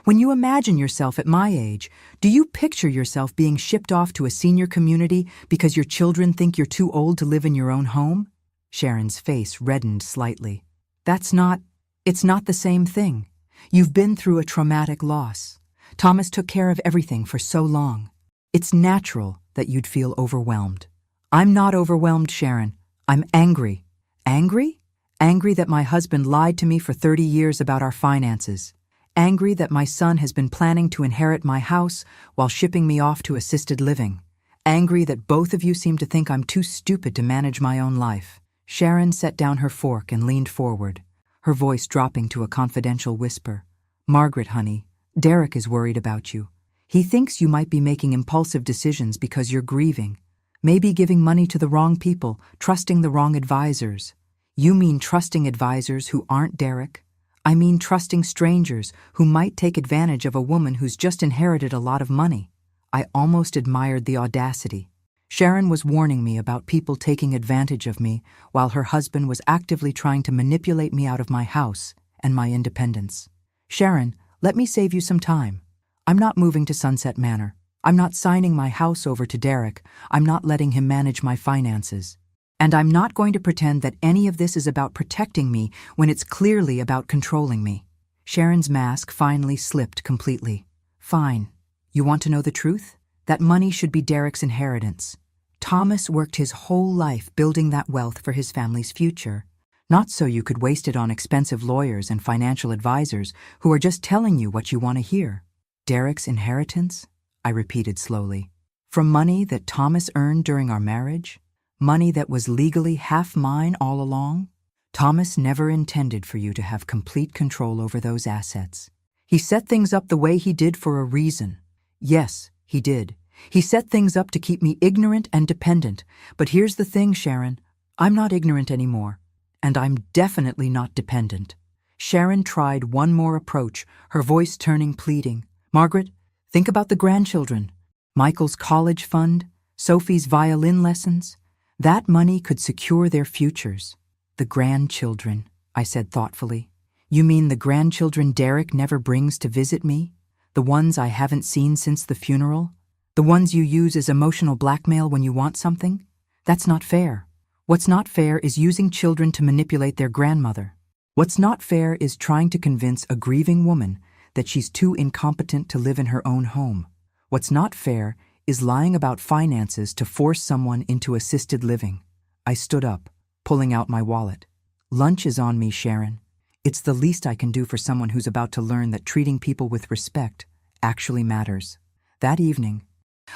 When you imagine yourself at my age, do you picture yourself being shipped off to a senior community because your children think you're too old to live in your own home? Sharon's face reddened slightly. It's not the same thing. You've been through a traumatic loss. Thomas took care of everything for so long. It's natural that you'd feel overwhelmed. I'm not overwhelmed, Sharon. I'm angry. Angry? Angry that my husband lied to me for 30 years about our finances. Angry that my son has been planning to inherit my house while shipping me off to assisted living. Angry that both of you seem to think I'm too stupid to manage my own life. Sharon set down her fork and leaned forward, her voice dropping to a confidential whisper. Margaret, honey, Derek is worried about you. He thinks you might be making impulsive decisions because you're grieving. Maybe giving money to the wrong people, trusting the wrong advisors. You mean trusting advisors who aren't Derek? I mean trusting strangers who might take advantage of a woman who's just inherited a lot of money. I almost admired the audacity. Sharon was warning me about people taking advantage of me while her husband was actively trying to manipulate me out of my house and my independence. Sharon, let me save you some time. I'm not moving to Sunset Manor. I'm not signing my house over to Derek. I'm not letting him manage my finances. And I'm not going to pretend that any of this is about protecting me when it's clearly about controlling me. Sharon's mask finally slipped completely. Fine. You want to know the truth? That money should be Derek's inheritance. Thomas worked his whole life building that wealth for his family's future. Not so you could waste it on expensive lawyers and financial advisors who are just telling you what you want to hear. Derek's inheritance? I repeated slowly. From money that Thomas earned during our marriage? Money that was legally half mine all along? Thomas never intended for you to have complete control over those assets. He set things up the way he did for a reason. Yes, he did. He set things up to keep me ignorant and dependent. But here's the thing, Sharon. I'm not ignorant anymore. And I'm definitely not dependent. Sharon tried one more approach, her voice turning pleading. Margaret, think about the grandchildren. Michael's college fund, Sophie's violin lessons. That money could secure their futures. The grandchildren, I said thoughtfully. You mean the grandchildren Derek never brings to visit me? The ones I haven't seen since the funeral? The ones you use as emotional blackmail when you want something? That's not fair. What's not fair is using children to manipulate their grandmother. What's not fair is trying to convince a grieving woman that she's too incompetent to live in her own home. What's not fair is lying about finances to force someone into assisted living. I stood up, pulling out my wallet. Lunch is on me, Sharon. It's the least I can do for someone who's about to learn that treating people with respect actually matters. That evening,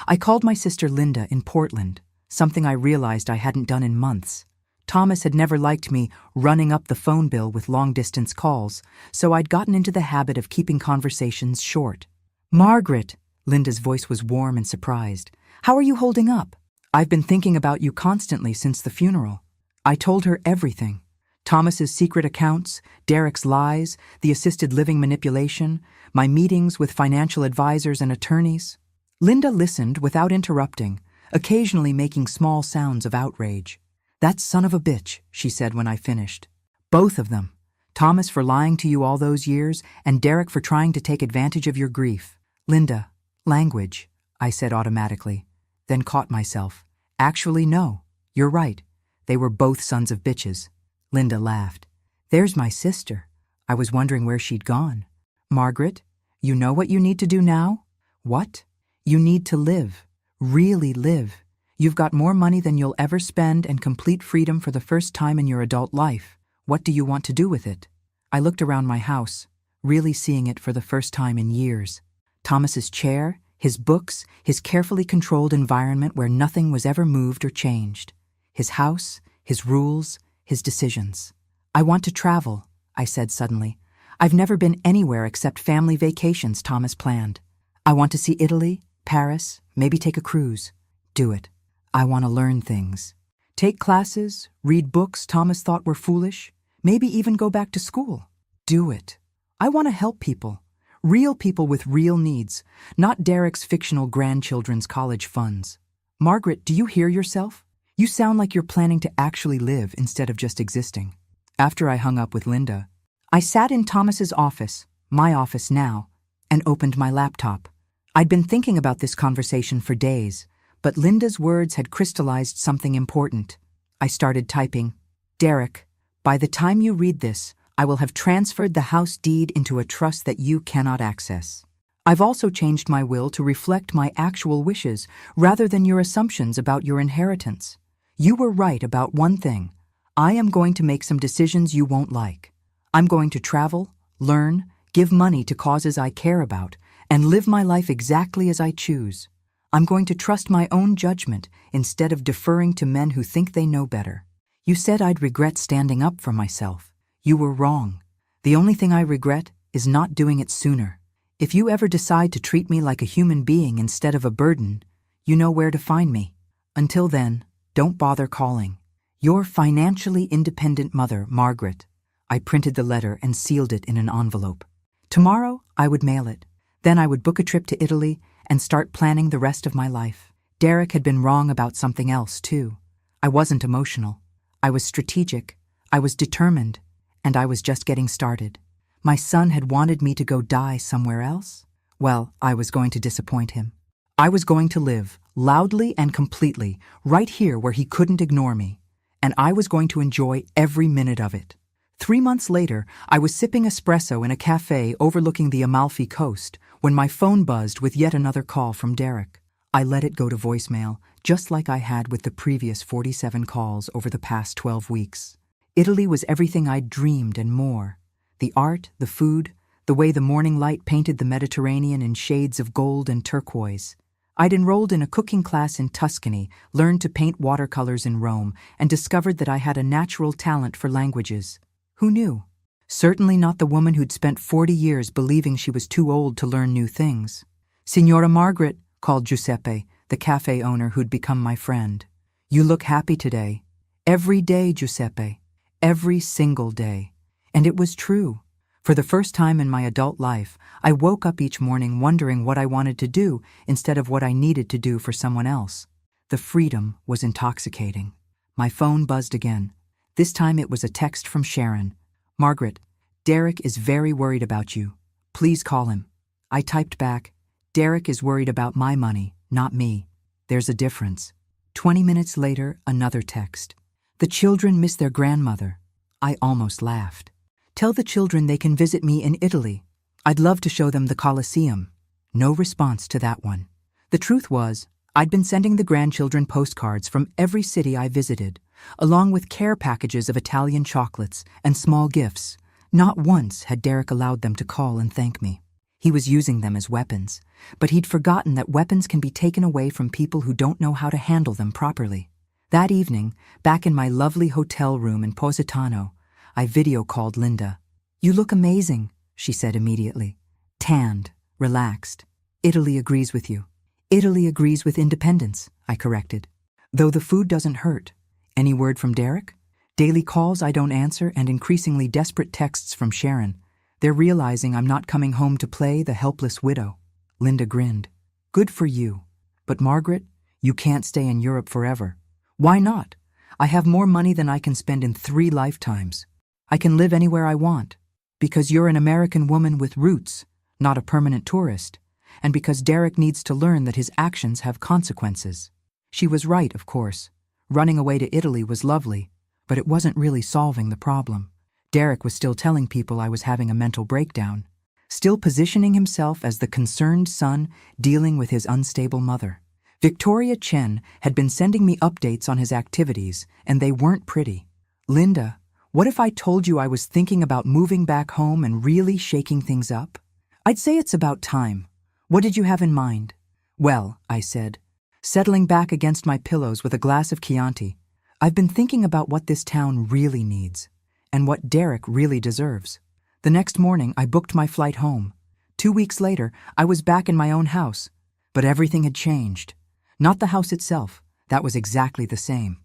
I called my sister Linda in Portland, something I realized I hadn't done in months. Thomas had never liked me running up the phone bill with long-distance calls, so I'd gotten into the habit of keeping conversations short. Margaret, Linda's voice was warm and surprised. How are you holding up? I've been thinking about you constantly since the funeral. I told her everything. Thomas's secret accounts, Derek's lies, the assisted living manipulation, my meetings with financial advisors and attorneys. Linda listened without interrupting, occasionally making small sounds of outrage. That son of a bitch, she said when I finished. Both of them. Thomas for lying to you all those years, and Derek for trying to take advantage of your grief. Linda, language, I said automatically, then caught myself. Actually, no, you're right. They were both sons of bitches. Linda laughed. There's my sister. I was wondering where she'd gone. Margaret, you know what you need to do now? What? You need to live. Really live. You've got more money than you'll ever spend and complete freedom for the first time in your adult life. What do you want to do with it? I looked around my house, really seeing it for the first time in years. Thomas's chair, his books, his carefully controlled environment where nothing was ever moved or changed. His house, his rules, his decisions. I want to travel, I said suddenly. I've never been anywhere except family vacations Thomas planned. I want to see Italy, Paris, maybe take a cruise. Do it. I want to learn things. Take classes, read books Thomas thought were foolish, maybe even go back to school. Do it. I want to help people. Real people with real needs, not Derek's fictional grandchildren's college funds. Margaret, do you hear yourself? You sound like you're planning to actually live instead of just existing. After I hung up with Linda, I sat in Thomas's office, my office now, and and opened my laptop. I'd been thinking about this conversation for days, but Linda's words had crystallized something important. I started typing, "Derek, by the time you read this, I will have transferred the house deed into a trust that you cannot access. I've also changed my will to reflect my actual wishes rather than your assumptions about your inheritance. You were right about one thing. I am going to make some decisions you won't like. I'm going to travel, learn, give money to causes I care about, and live my life exactly as I choose. I'm going to trust my own judgment instead of deferring to men who think they know better. You said I'd regret standing up for myself. You were wrong. The only thing I regret is not doing it sooner. If you ever decide to treat me like a human being instead of a burden, you know where to find me. Until then, don't bother calling. Your financially independent mother, Margaret." I printed the letter and sealed it in an envelope. Tomorrow, I would mail it. Then I would book a trip to Italy and start planning the rest of my life. Derek had been wrong about something else, too. I wasn't emotional. I was strategic. I was determined. And I was just getting started. My son had wanted me to go die somewhere else? Well, I was going to disappoint him. I was going to live, loudly and completely, right here where he couldn't ignore me. And I was going to enjoy every minute of it. 3 months later, I was sipping espresso in a cafe overlooking the Amalfi Coast when my phone buzzed with yet another call from Derek. I let it go to voicemail, just like I had with the previous 47 calls over the past 12 weeks. Italy was everything I'd dreamed and more. The art, the food, the way the morning light painted the Mediterranean in shades of gold and turquoise. I'd enrolled in a cooking class in Tuscany, learned to paint watercolors in Rome, and discovered that I had a natural talent for languages. Who knew? Certainly not the woman who'd spent 40 years believing she was too old to learn new things. "Signora Margaret," called Giuseppe, the cafe owner who'd become my friend. "You look happy today." Every day, Giuseppe. Every single day. And it was true. For the first time in my adult life, I woke up each morning wondering what I wanted to do instead of what I needed to do for someone else. The freedom was intoxicating. My phone buzzed again. This time it was a text from Sharon. "Margaret, Derek is very worried about you. Please call him." I typed back, "Derek is worried about my money, not me. There's a difference." 20 minutes later, another text. "The children miss their grandmother." I almost laughed. "Tell the children they can visit me in Italy. I'd love to show them the Colosseum." No response to that one. The truth was, I'd been sending the grandchildren postcards from every city I visited, along with care packages of Italian chocolates and small gifts. Not once had Derek allowed them to call and thank me. He was using them as weapons, but he'd forgotten that weapons can be taken away from people who don't know how to handle them properly. That evening, back in my lovely hotel room in Positano, I video-called Linda. "You look amazing," she said immediately. "Tanned, relaxed. Italy agrees with you." "Italy agrees with independence," I corrected. "Though the food doesn't hurt." Any word from Derek? Daily calls I don't answer and increasingly desperate texts from Sharon. They're realizing I'm not coming home to play the helpless widow. Linda grinned. "Good for you. But Margaret, you can't stay in Europe forever." "Why not? I have more money than I can spend in 3 lifetimes. I can live anywhere I want. Because you're an American woman with roots, not a permanent tourist. And because Derek needs to learn that his actions have consequences." She was right, of course. Running away to Italy was lovely, but it wasn't really solving the problem. Derek was still telling people I was having a mental breakdown, still positioning himself as the concerned son dealing with his unstable mother. Victoria Chen had been sending me updates on his activities, and they weren't pretty. "Linda, what if I told you I was thinking about moving back home and really shaking things up?" "I'd say it's about time. What did you have in mind?" "Well," I said, settling back against my pillows with a glass of Chianti, "I've been thinking about what this town really needs, and what Derek really deserves." The next morning, I booked my flight home. 2 weeks later, I was back in my own house. But everything had changed. Not the house itself. That was exactly the same.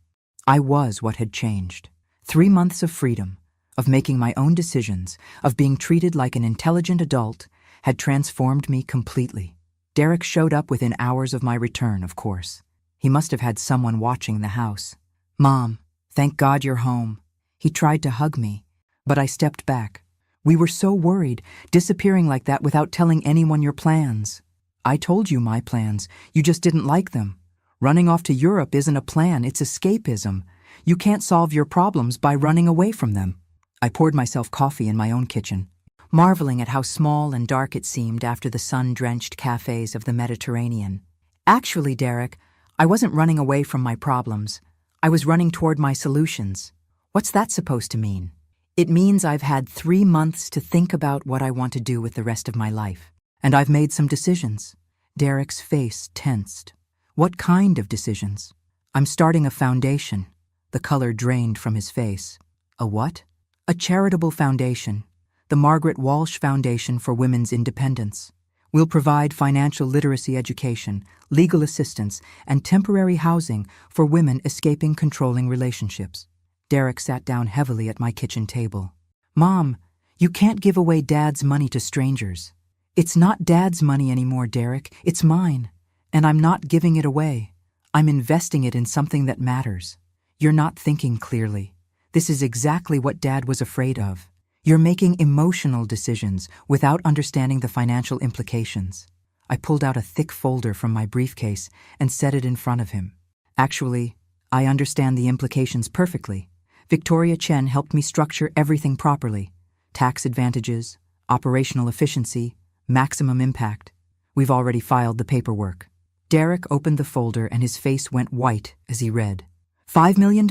I was what had changed. 3 months of freedom, of making my own decisions, of being treated like an intelligent adult, had transformed me completely. Derek showed up within hours of my return, of course. He must have had someone watching the house. "Mom, thank God you're home." He tried to hug me, but I stepped back. We were so worried, disappearing like that without telling anyone your plans. I told you my plans. You just didn't like them. Running off to Europe isn't a plan, it's escapism. You can't solve your problems by running away from them. I poured myself coffee in my own kitchen, marveling at how small and dark it seemed after the sun-drenched cafes of the Mediterranean. Actually, Derek, I wasn't running away from my problems. I was running toward my solutions. What's that supposed to mean? It means I've had 3 months to think about what I want to do with the rest of my life. And I've made some decisions. Derek's face tensed. What kind of decisions? I'm starting a foundation. The color drained from his face. A what? A charitable foundation. The Margaret Walsh Foundation for Women's Independence. We'll provide financial literacy education, legal assistance, and temporary housing for women escaping controlling relationships. Derek sat down heavily at my kitchen table. Mom, you can't give away Dad's money to strangers. It's not Dad's money anymore, Derek. It's mine. And I'm not giving it away. I'm investing it in something that matters. You're not thinking clearly. This is exactly what Dad was afraid of. You're making emotional decisions without understanding the financial implications. I pulled out a thick folder from my briefcase and set it in front of him. Actually, I understand the implications perfectly. Victoria Chen helped me structure everything properly. Tax advantages, operational efficiency, maximum impact. We've already filed the paperwork. Derek opened the folder and his face went white as he read. $5 million?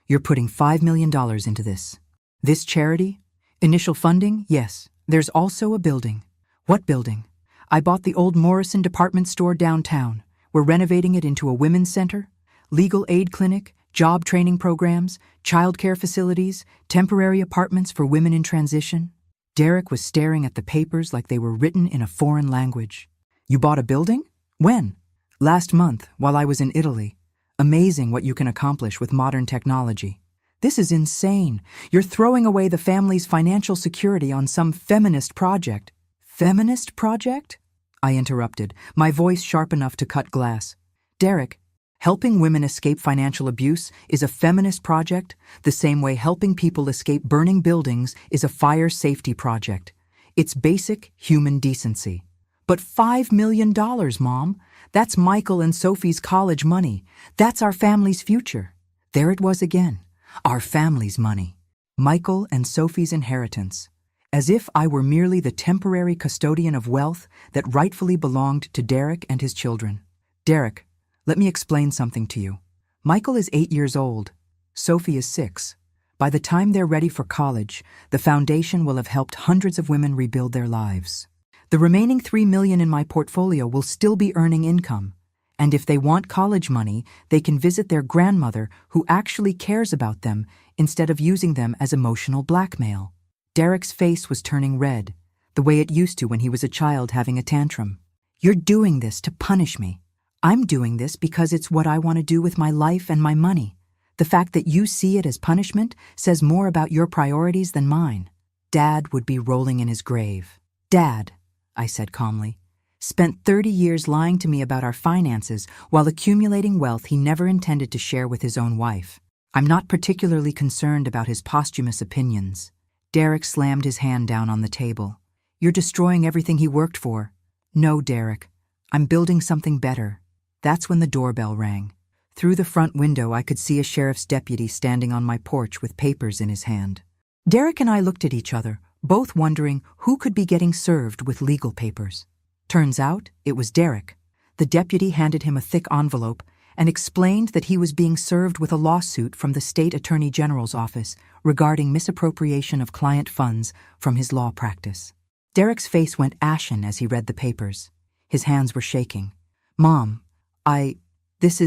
You're putting $5 million into this. This charity? Initial funding? Yes. There's also a building. What building? I bought the old Morrison department store downtown. We're renovating it into a women's center, legal aid clinic, job training programs, childcare facilities, temporary apartments for women in transition. Derek was staring at the papers like they were written in a foreign language. You bought a building? When? Last month, while I was in Italy. Amazing what you can accomplish with modern technology. This is insane. You're throwing away the family's financial security on some feminist project. Feminist project? I interrupted, my voice sharp enough to cut glass. Derek, helping women escape financial abuse is a feminist project, the same way helping people escape burning buildings is a fire safety project. It's basic human decency. But $5 million, Mom. That's Michael and Sophie's college money. That's our family's future. There it was again. Our family's money. Michael and Sophie's inheritance. As if I were merely the temporary custodian of wealth that rightfully belonged to Derek and his children. Derek, let me explain something to you. Michael is 8 years old. Sophie is 6. By the time they're ready for college, the foundation will have helped hundreds of women rebuild their lives. The remaining $3 million in my portfolio will still be earning income. And if they want college money, they can visit their grandmother who actually cares about them instead of using them as emotional blackmail. Derek's face was turning red, the way it used to when he was a child having a tantrum. You're doing this to punish me. I'm doing this because it's what I want to do with my life and my money. The fact that you see it as punishment says more about your priorities than mine. Dad would be rolling in his grave. Dad, I said calmly, spent 30 years lying to me about our finances while accumulating wealth he never intended to share with his own wife. I'm not particularly concerned about his posthumous opinions. Derek slammed his hand down on the table. You're destroying everything he worked for. No, Derek. I'm building something better. That's when the doorbell rang. Through the front window, I could see a sheriff's deputy standing on my porch with papers in his hand. Derek and I looked at each other, both wondering who could be getting served with legal papers. Turns out, it was Derek. The deputy handed him a thick envelope and explained that he was being served with a lawsuit from the state attorney general's office regarding misappropriation of client funds from his law practice. Derek's face went ashen as he read the papers. His hands were shaking. Mom, This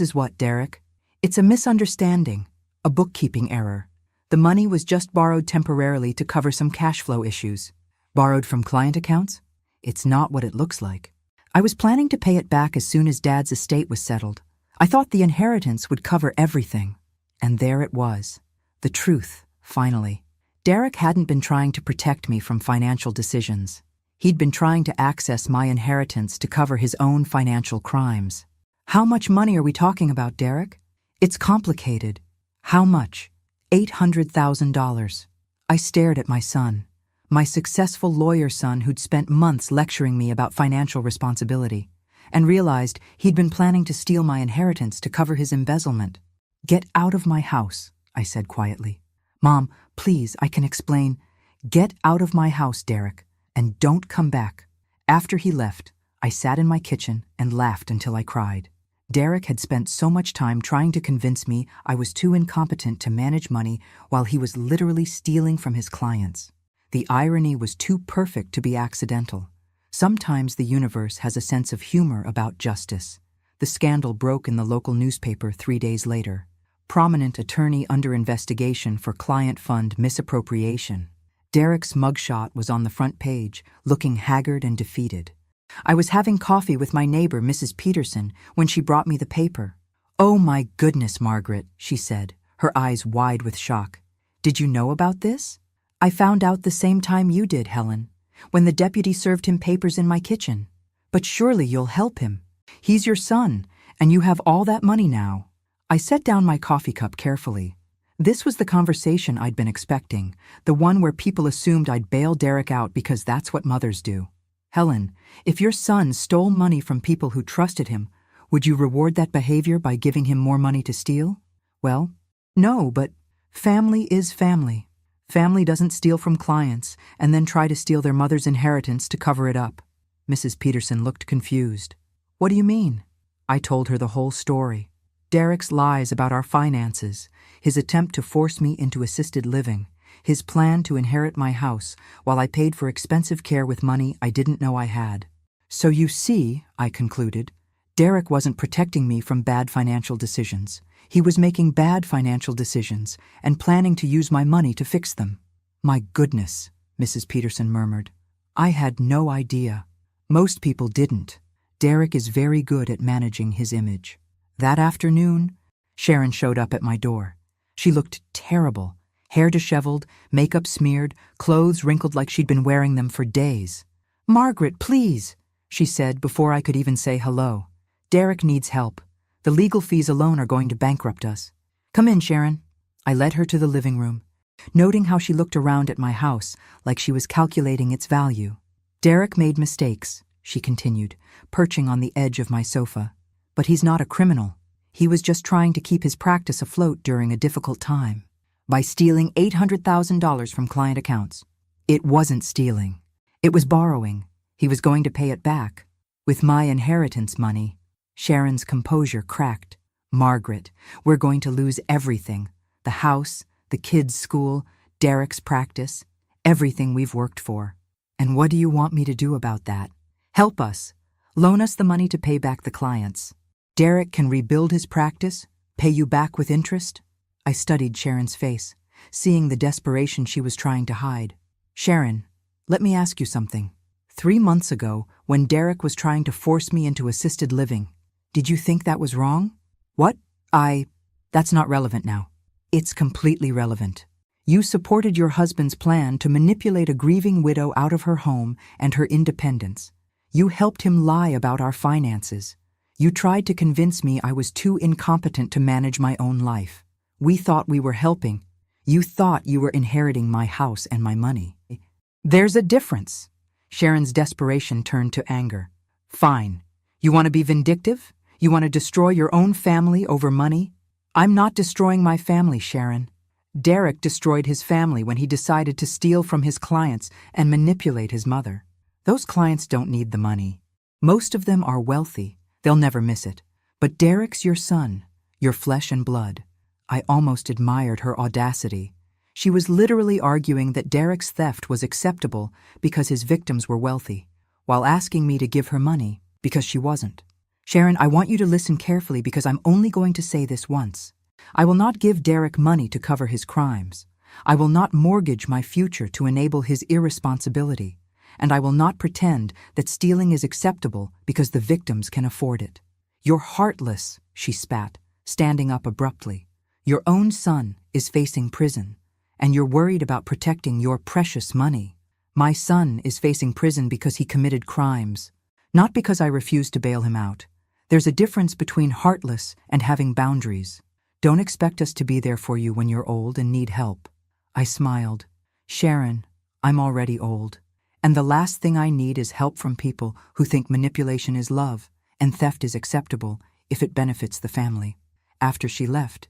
is what, Derek? It's a misunderstanding, a bookkeeping error. The money was just borrowed temporarily to cover some cash flow issues. Borrowed from client accounts? It's not what it looks like. I was planning to pay it back as soon as Dad's estate was settled. I thought the inheritance would cover everything. And there it was. The truth, finally. Derek hadn't been trying to protect me from financial decisions. He'd been trying to access my inheritance to cover his own financial crimes. How much money are we talking about, Derek? It's complicated. How much? $800,000. I stared at my son, my successful lawyer son who'd spent months lecturing me about financial responsibility, and realized he'd been planning to steal my inheritance to cover his embezzlement. "Get out of my house," I said quietly. "Mom, please, I can explain." "Get out of my house, Derek, and don't come back." After he left, I sat in my kitchen and laughed until I cried. Derek had spent so much time trying to convince me I was too incompetent to manage money while he was literally stealing from his clients. The irony was too perfect to be accidental. Sometimes the universe has a sense of humor about justice. The scandal broke in the local newspaper 3 days later. Prominent attorney under investigation for client fund misappropriation. Derek's mugshot was on the front page, looking haggard and defeated. I was having coffee with my neighbor, Mrs. Peterson, when she brought me the paper. "Oh my goodness, Margaret," she said, her eyes wide with shock. "Did you know about this?" "I found out the same time you did, Helen, when the deputy served him papers in my kitchen." "But surely you'll help him. He's your son, and you have all that money now." I set down my coffee cup carefully. This was the conversation I'd been expecting, the one where people assumed I'd bail Derek out because that's what mothers do. "Helen, if your son stole money from people who trusted him, would you reward that behavior by giving him more money to steal?" "Well, no, but family is family. Family doesn't steal from clients and then try to steal their mother's inheritance to cover it up." Mrs. Peterson looked confused. "What do you mean?" I told her the whole story. Derek's lies about our finances, his attempt to force me into assisted living, his plan to inherit my house while I paid for expensive care with money I didn't know I had. "So you see," I concluded, "Derek wasn't protecting me from bad financial decisions. He was making bad financial decisions and planning to use my money to fix them." "My goodness," Mrs. Peterson murmured. "I had no idea. Most people didn't. Derek is very good at managing his image." That afternoon, Sharon showed up at my door. She looked terrible. Hair disheveled, makeup smeared, clothes wrinkled like she'd been wearing them for days. "Margaret, please," she said before I could even say hello. "Derek needs help. The legal fees alone are going to bankrupt us. Come in, Sharon." I led her to the living room, noting how she looked around at my house like she was calculating its value. "Derek made mistakes," she continued, perching on the edge of my sofa. "But he's not a criminal. He was just trying to keep his practice afloat during a difficult time. By stealing $800,000 from client accounts. It wasn't stealing. It was borrowing. He was going to pay it back. With my inheritance money." Sharon's composure cracked. "Margaret, we're going to lose everything. The house, the kids' school, Derek's practice, everything we've worked for. And what do you want me to do about that? Help us. Loan us the money to pay back the clients. Derek can rebuild his practice, pay you back with interest." I studied Sharon's face, seeing the desperation she was trying to hide. "Sharon, let me ask you something. 3 months ago, when Derek was trying to force me into assisted living, did you think that was wrong?" "What? That's not relevant now." "It's completely relevant. You supported your husband's plan to manipulate a grieving widow out of her home and her independence. You helped him lie about our finances. You tried to convince me I was too incompetent to manage my own life. We thought we were helping. You thought you were inheriting my house and my money." "There's a difference." Sharon's desperation turned to anger. "Fine. You want to be vindictive? You want to destroy your own family over money? I'm not destroying my family, Sharon. Derek destroyed his family when he decided to steal from his clients and manipulate his mother. Those clients don't need the money. Most of them are wealthy. They'll never miss it. But Derek's your son, your flesh and blood." I almost admired her audacity. She was literally arguing that Derek's theft was acceptable because his victims were wealthy, while asking me to give her money because she wasn't. "Sharon, I want you to listen carefully because I'm only going to say this once. I will not give Derek money to cover his crimes. I will not mortgage my future to enable his irresponsibility. And I will not pretend that stealing is acceptable because the victims can afford it. You're heartless," she spat, standing up abruptly. "Your own son is facing prison, and you're worried about protecting your precious money. My son is facing prison because he committed crimes, not because I refused to bail him out. There's a difference between heartless and having boundaries. Don't expect us to be there for you when you're old and need help." I smiled. Sharon, I'm already old. And the last thing I need is help from people who think manipulation is love and theft is acceptable if it benefits the family. After she left,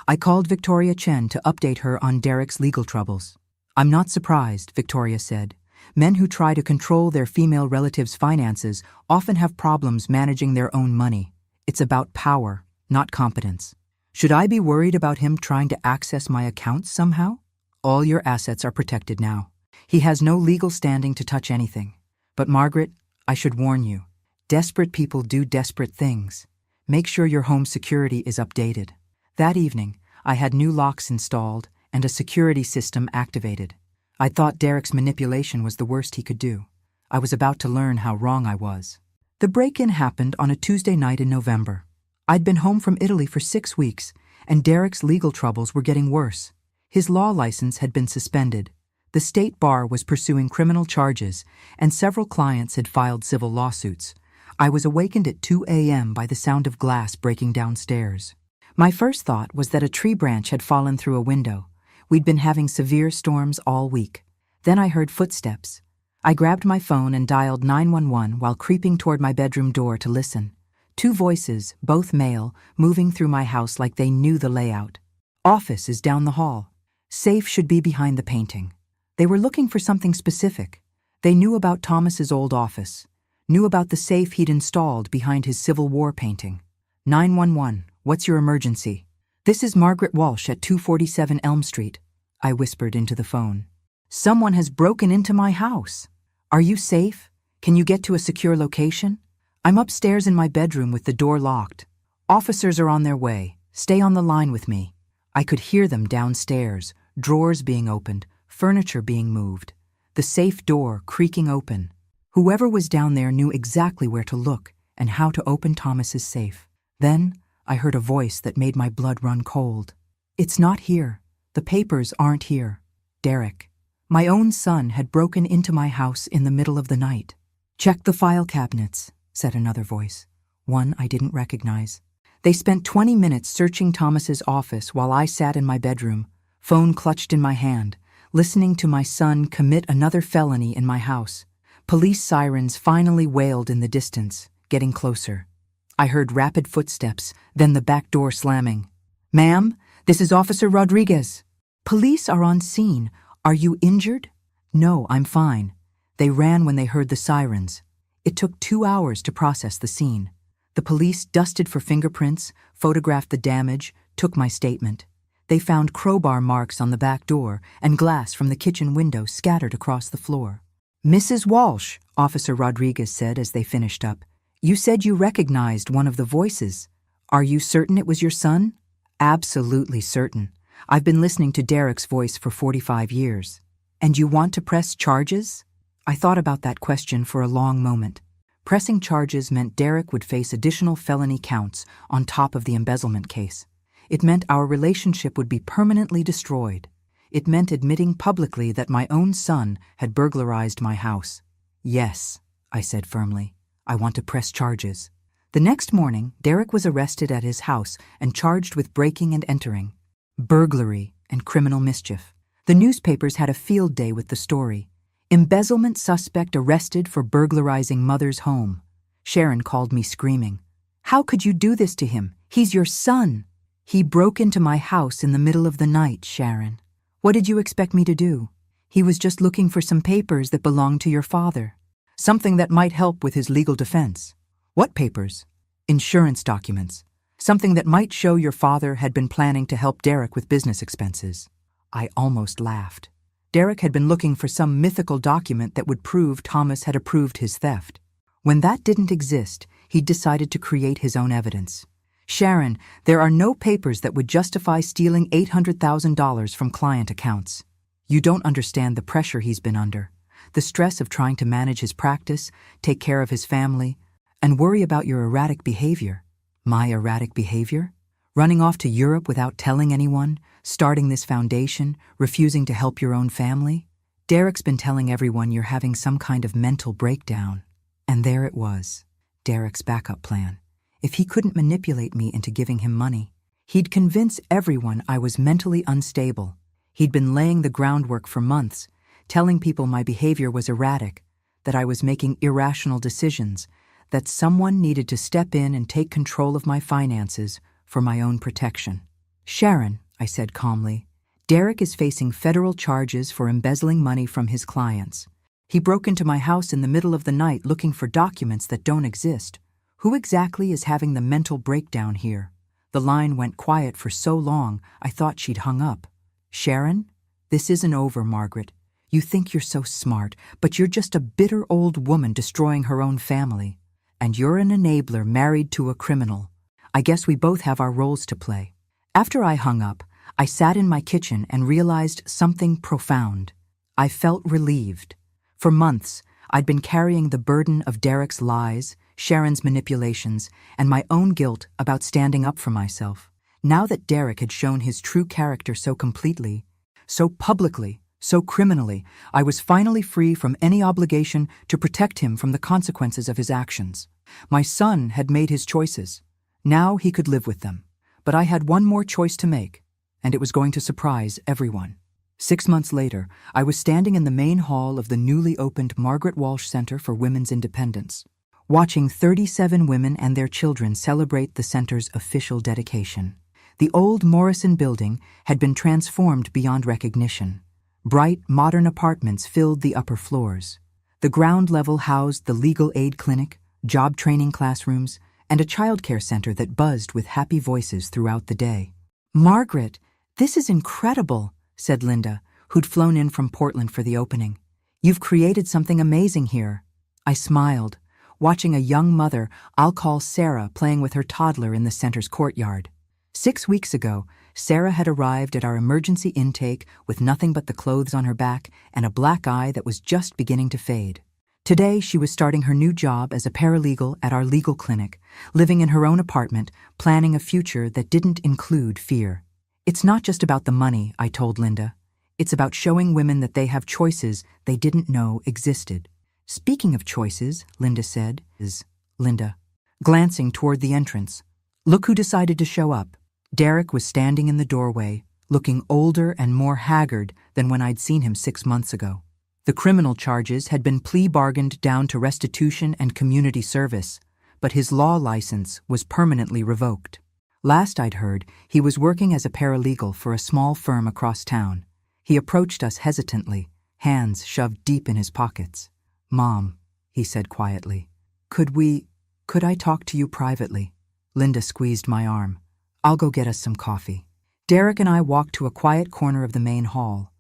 I called Victoria Chen to update her on Derek's legal troubles. I'm not surprised, Victoria said. Men who try to control their female relatives' finances often have problems managing their own money. It's about power, not competence. Should I be worried about him trying to access my accounts somehow? All your assets are protected now. He has no legal standing to touch anything. But Margaret, I should warn you. Desperate people do desperate things. Make sure your home security is updated. That evening, I had new locks installed and a security system activated. I thought Derek's manipulation was the worst he could do. I was about to learn how wrong I was. The break-in happened on a Tuesday night in November. I'd been home from Italy for 6 weeks, and Derek's legal troubles were getting worse. His law license had been suspended. The state bar was pursuing criminal charges, and several clients had filed civil lawsuits. I was awakened at 2 a.m. by the sound of glass breaking downstairs. My first thought was that a tree branch had fallen through a window. We'd been having severe storms all week. Then I heard footsteps. I grabbed my phone and dialed 911 while creeping toward my bedroom door to listen. 2 voices, both male, moving through my house like they knew the layout. Office is down the hall. Safe should be behind the painting. They were looking for something specific. They knew about Thomas's old office, knew about the safe he'd installed behind his Civil War painting. 911, what's your emergency? This is Margaret Walsh at 247 Elm Street, I whispered into the phone. Someone has broken into my house. Are you safe? Can you get to a secure location? I'm upstairs in my bedroom with the door locked. Officers are on their way. Stay on the line with me. I could hear them downstairs, drawers being opened, furniture being moved, the safe door creaking open. Whoever was down there knew exactly where to look and how to open Thomas's safe. Then I heard a voice that made my blood run cold. It's not here. The papers aren't here. Derek. My own son had broken into my house in the middle of the night. Check the file cabinets, said another voice, one I didn't recognize. They spent 20 minutes searching Thomas's office while I sat in my bedroom, phone clutched in my hand, listening to my son commit another felony in my house. Police sirens finally wailed in the distance, getting closer. I heard rapid footsteps, then the back door slamming. Ma'am, this is Officer Rodriguez. Police are on scene. Are you injured? No, I'm fine. They ran when they heard the sirens. It took 2 hours to process the scene. The police dusted for fingerprints, photographed the damage, took my statement. They found crowbar marks on the back door and glass from the kitchen window scattered across the floor. Mrs. Walsh, Officer Rodriguez said as they finished up, you said you recognized one of the voices. Are you certain it was your son? Absolutely certain. I've been listening to Derek's voice for 45 years. And you want to press charges? I thought about that question for a long moment. Pressing charges meant Derek would face additional felony counts on top of the embezzlement case. It meant our relationship would be permanently destroyed. It meant admitting publicly that my own son had burglarized my house. Yes, I said firmly. I want to press charges. The next morning, Derek was arrested at his house and charged with breaking and entering, burglary, and criminal mischief. The newspapers had a field day with the story. Embezzlement suspect arrested for burglarizing mother's home. Sharon called me screaming. How could you do this to him? He's your son. He broke into my house in the middle of the night, Sharon. What did you expect me to do? He was just looking for some papers that belonged to your father. Something that might help with his legal defense. What papers? Insurance documents. Something that might show your father had been planning to help Derek with business expenses. I almost laughed. Derek had been looking for some mythical document that would prove Thomas had approved his theft. When that didn't exist, he decided to create his own evidence. Sharon, there are no papers that would justify stealing $800,000 from client accounts. You don't understand the pressure he's been under. The stress of trying to manage his practice, take care of his family, and worry about your erratic behavior. My erratic behavior? Running off to Europe without telling anyone, starting this foundation, refusing to help your own family? Derek's been telling everyone you're having some kind of mental breakdown. And there it was, Derek's backup plan. If he couldn't manipulate me into giving him money, he'd convince everyone I was mentally unstable. He'd been laying the groundwork for months, telling people my behavior was erratic, that I was making irrational decisions, that someone needed to step in and take control of my finances for my own protection. "Sharon," I said calmly, "Derek is facing federal charges for embezzling money from his clients. He broke into my house in the middle of the night looking for documents that don't exist. Who exactly is having the mental breakdown here?" The line went quiet for so long I thought she'd hung up. "Sharon, this isn't over, Margaret. You think you're so smart, but you're just a bitter old woman destroying her own family. And you're an enabler married to a criminal. I guess we both have our roles to play." After I hung up, I sat in my kitchen and realized something profound. I felt relieved. For months, I'd been carrying the burden of Derek's lies, Sharon's manipulations, and my own guilt about standing up for myself. Now that Derek had shown his true character so completely, so publicly, so criminally, I was finally free from any obligation to protect him from the consequences of his actions. My son had made his choices. Now he could live with them. But I had one more choice to make, and it was going to surprise everyone. 6 months later, I was standing in the main hall of the newly opened Margaret Walsh Center for Women's Independence, watching 37 women and their children celebrate the center's official dedication. The old Morrison building had been transformed beyond recognition. Bright, modern apartments filled the upper floors. The ground level housed the legal aid clinic, job training classrooms, and a childcare center that buzzed with happy voices throughout the day. "Margaret, this is incredible," said Linda, who'd flown in from Portland for the opening. "You've created something amazing here." I smiled, watching a young mother I'll call Sarah playing with her toddler in the center's courtyard. 6 weeks ago, Sarah had arrived at our emergency intake with nothing but the clothes on her back and a black eye that was just beginning to fade. Today, she was starting her new job as a paralegal at our legal clinic, living in her own apartment, planning a future that didn't include fear. "It's not just about the money," I told Linda. "It's about showing women that they have choices they didn't know existed." "Speaking of choices," Linda said, Linda, glancing toward the entrance. "Look who decided to show up." Derek was standing in the doorway, looking older and more haggard than when I'd seen him 6 months ago. The criminal charges had been plea bargained down to restitution and community service, but his law license was permanently revoked. Last I'd heard, he was working as a paralegal for a small firm across town. He approached us hesitantly, hands shoved deep in his pockets. "Mom," he said quietly, could I talk to you privately?" Linda squeezed my arm. "I'll go get us some coffee." Derek and I walked to a quiet corner of the main hall,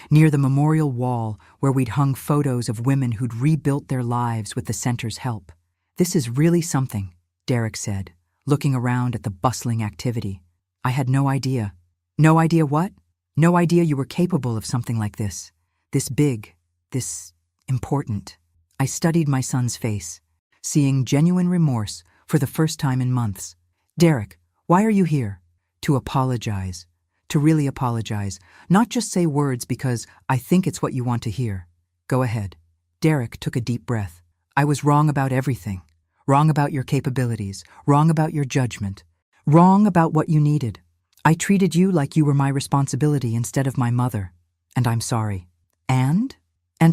near the memorial wall where we'd hung photos of women who'd rebuilt their lives with the center's help. "This is really something," Derek said, looking around at the bustling activity. "I had no idea." "No idea what?" "No idea you were capable of something like this. This big, this important." I studied my son's face, seeing genuine remorse for the first time in months. "Derek, why are you here?" "To apologize. To really apologize, not just say words because I think it's what you want to hear." "Go ahead." Derek took a deep breath. "I was wrong about everything. Wrong about your capabilities, wrong about your judgment, wrong about what you needed. I treated you like you were my responsibility instead of my mother, and I'm sorry. And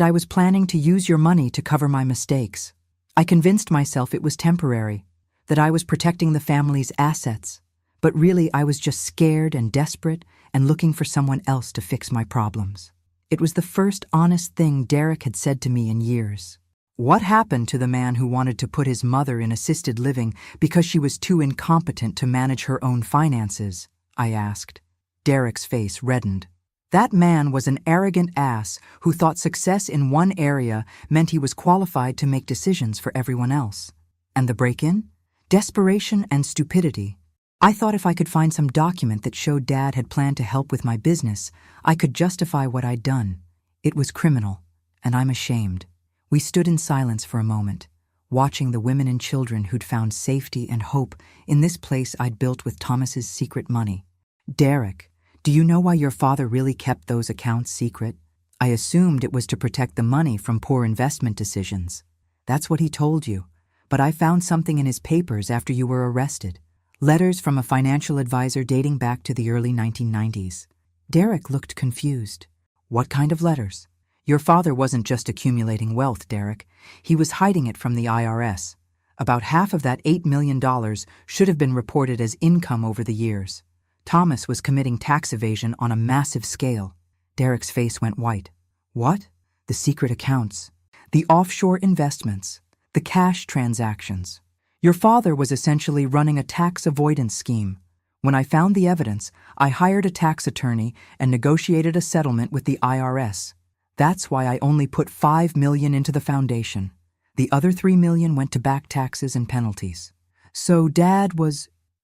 I was planning to use your money to cover my mistakes. I convinced myself it was temporary, that I was protecting the family's assets. But really, I was just scared and desperate and looking for someone else to fix my problems." It was the first honest thing Derek had said to me in years. What happened to the man who wanted to put his mother in assisted living because she was too incompetent to manage her own finances? I asked. Derek's face reddened. That man was an arrogant ass who thought success in one area meant he was qualified to make decisions for everyone else. And the break-in? Desperation and stupidity. I thought if I could find some document that showed Dad had planned to help with my business, I could justify what I'd done. It was criminal, and I'm ashamed. We stood in silence for a moment, watching the women and children who'd found safety and hope in this place I'd built with Thomas's secret money. "Derek, do you know why your father really kept those accounts secret? I assumed it was to protect the money from poor investment decisions. That's what he told you, but I found something in his papers after you were arrested. Letters from a financial advisor dating back to the early 1990s. Derek looked confused. What kind of letters? Your father wasn't just accumulating wealth, Derek. He was hiding it from the IRS. About half of that $8 million should have been reported as income over the years. Thomas was committing tax evasion on a massive scale. Derek's face went white. What? The secret accounts. The offshore investments. The cash transactions. Your father was essentially running a tax avoidance scheme. When I found the evidence, I hired a tax attorney and negotiated a settlement with the IRS. That's why I only put $5 million into the foundation. The other $3 million went to back taxes and penalties. So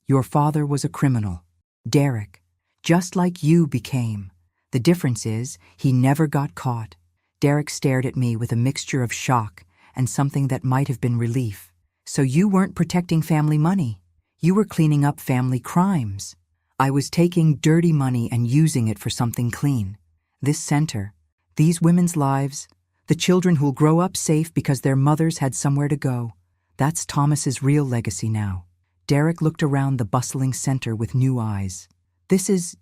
your father was a criminal. Derek, just like you became. The difference is, he never got caught. Derek stared at me with a mixture of shock and something that might have been relief. So you weren't protecting family money. You were cleaning up family crimes. I was taking dirty money and using it for something clean. This center, these women's lives, the children who'll grow up safe because their mothers had somewhere to go. That's Thomas's real legacy now. Derek looked around the bustling center with new eyes. This is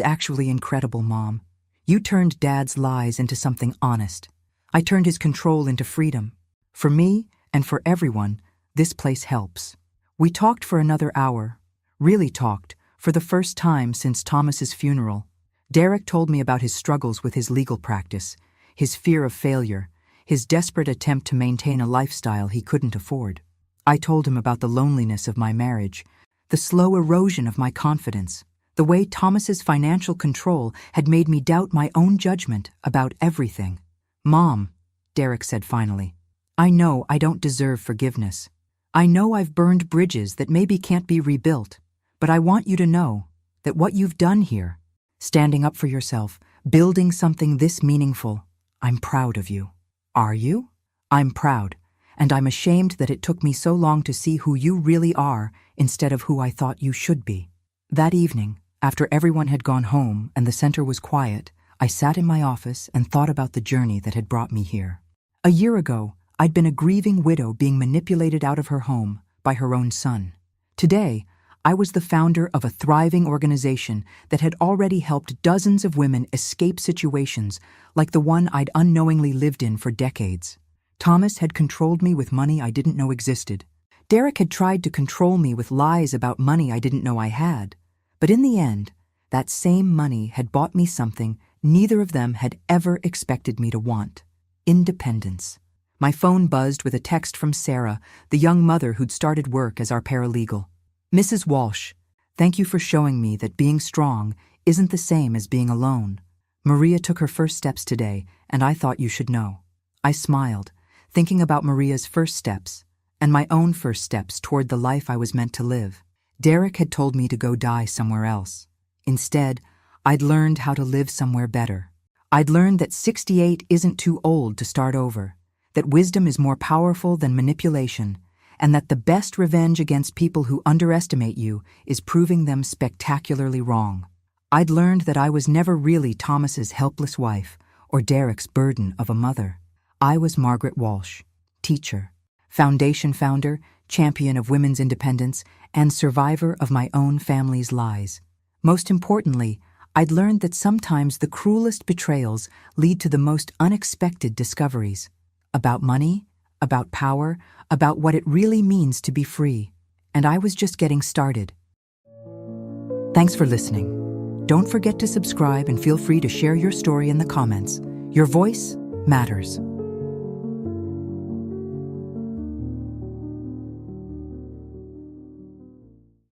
actually incredible, Mom. You turned Dad's lies into something honest. I turned his control into freedom. For me, and for everyone, this place helps. We talked for another hour. Really talked, for the first time since Thomas's funeral. Derek told me about his struggles with his legal practice, his fear of failure, his desperate attempt to maintain a lifestyle he couldn't afford. I told him about the loneliness of my marriage, the slow erosion of my confidence, the way Thomas's financial control had made me doubt my own judgment about everything. Mom, Derek said finally, I know I don't deserve forgiveness. I know I've burned bridges that maybe can't be rebuilt, but I want you to know that what you've done here, standing up for yourself, building something this meaningful, I'm proud of you. Are you? I'm proud, and I'm ashamed that it took me so long to see who you really are instead of who I thought you should be. That evening, after everyone had gone home and the center was quiet, I sat in my office and thought about the journey that had brought me here. A year ago, I'd been a grieving widow being manipulated out of her home by her own son. Today, I was the founder of a thriving organization that had already helped dozens of women escape situations like the one I'd unknowingly lived in for decades. Thomas had controlled me with money I didn't know existed. Derek had tried to control me with lies about money I didn't know I had. But in the end, that same money had bought me something neither of them had ever expected me to want: independence. My phone buzzed with a text from Sarah, the young mother who'd started work as our paralegal. Mrs. Walsh, thank you for showing me that being strong isn't the same as being alone. Maria took her first steps today, and I thought you should know. I smiled, thinking about Maria's first steps, and my own first steps toward the life I was meant to live. Derek had told me to go die somewhere else. Instead, I'd learned how to live somewhere better. I'd learned that 68 isn't too old to start over, that wisdom is more powerful than manipulation, and that the best revenge against people who underestimate you is proving them spectacularly wrong. I'd learned that I was never really Thomas's helpless wife or Derek's burden of a mother. I was Margaret Walsh, teacher, foundation founder, champion of women's independence, and survivor of my own family's lies. Most importantly, I'd learned that sometimes the cruelest betrayals lead to the most unexpected discoveries. About money, about power, about what it really means to be free. And I was just getting started. Thanks for listening. Don't forget to subscribe and feel free to share your story in the comments. Your voice matters.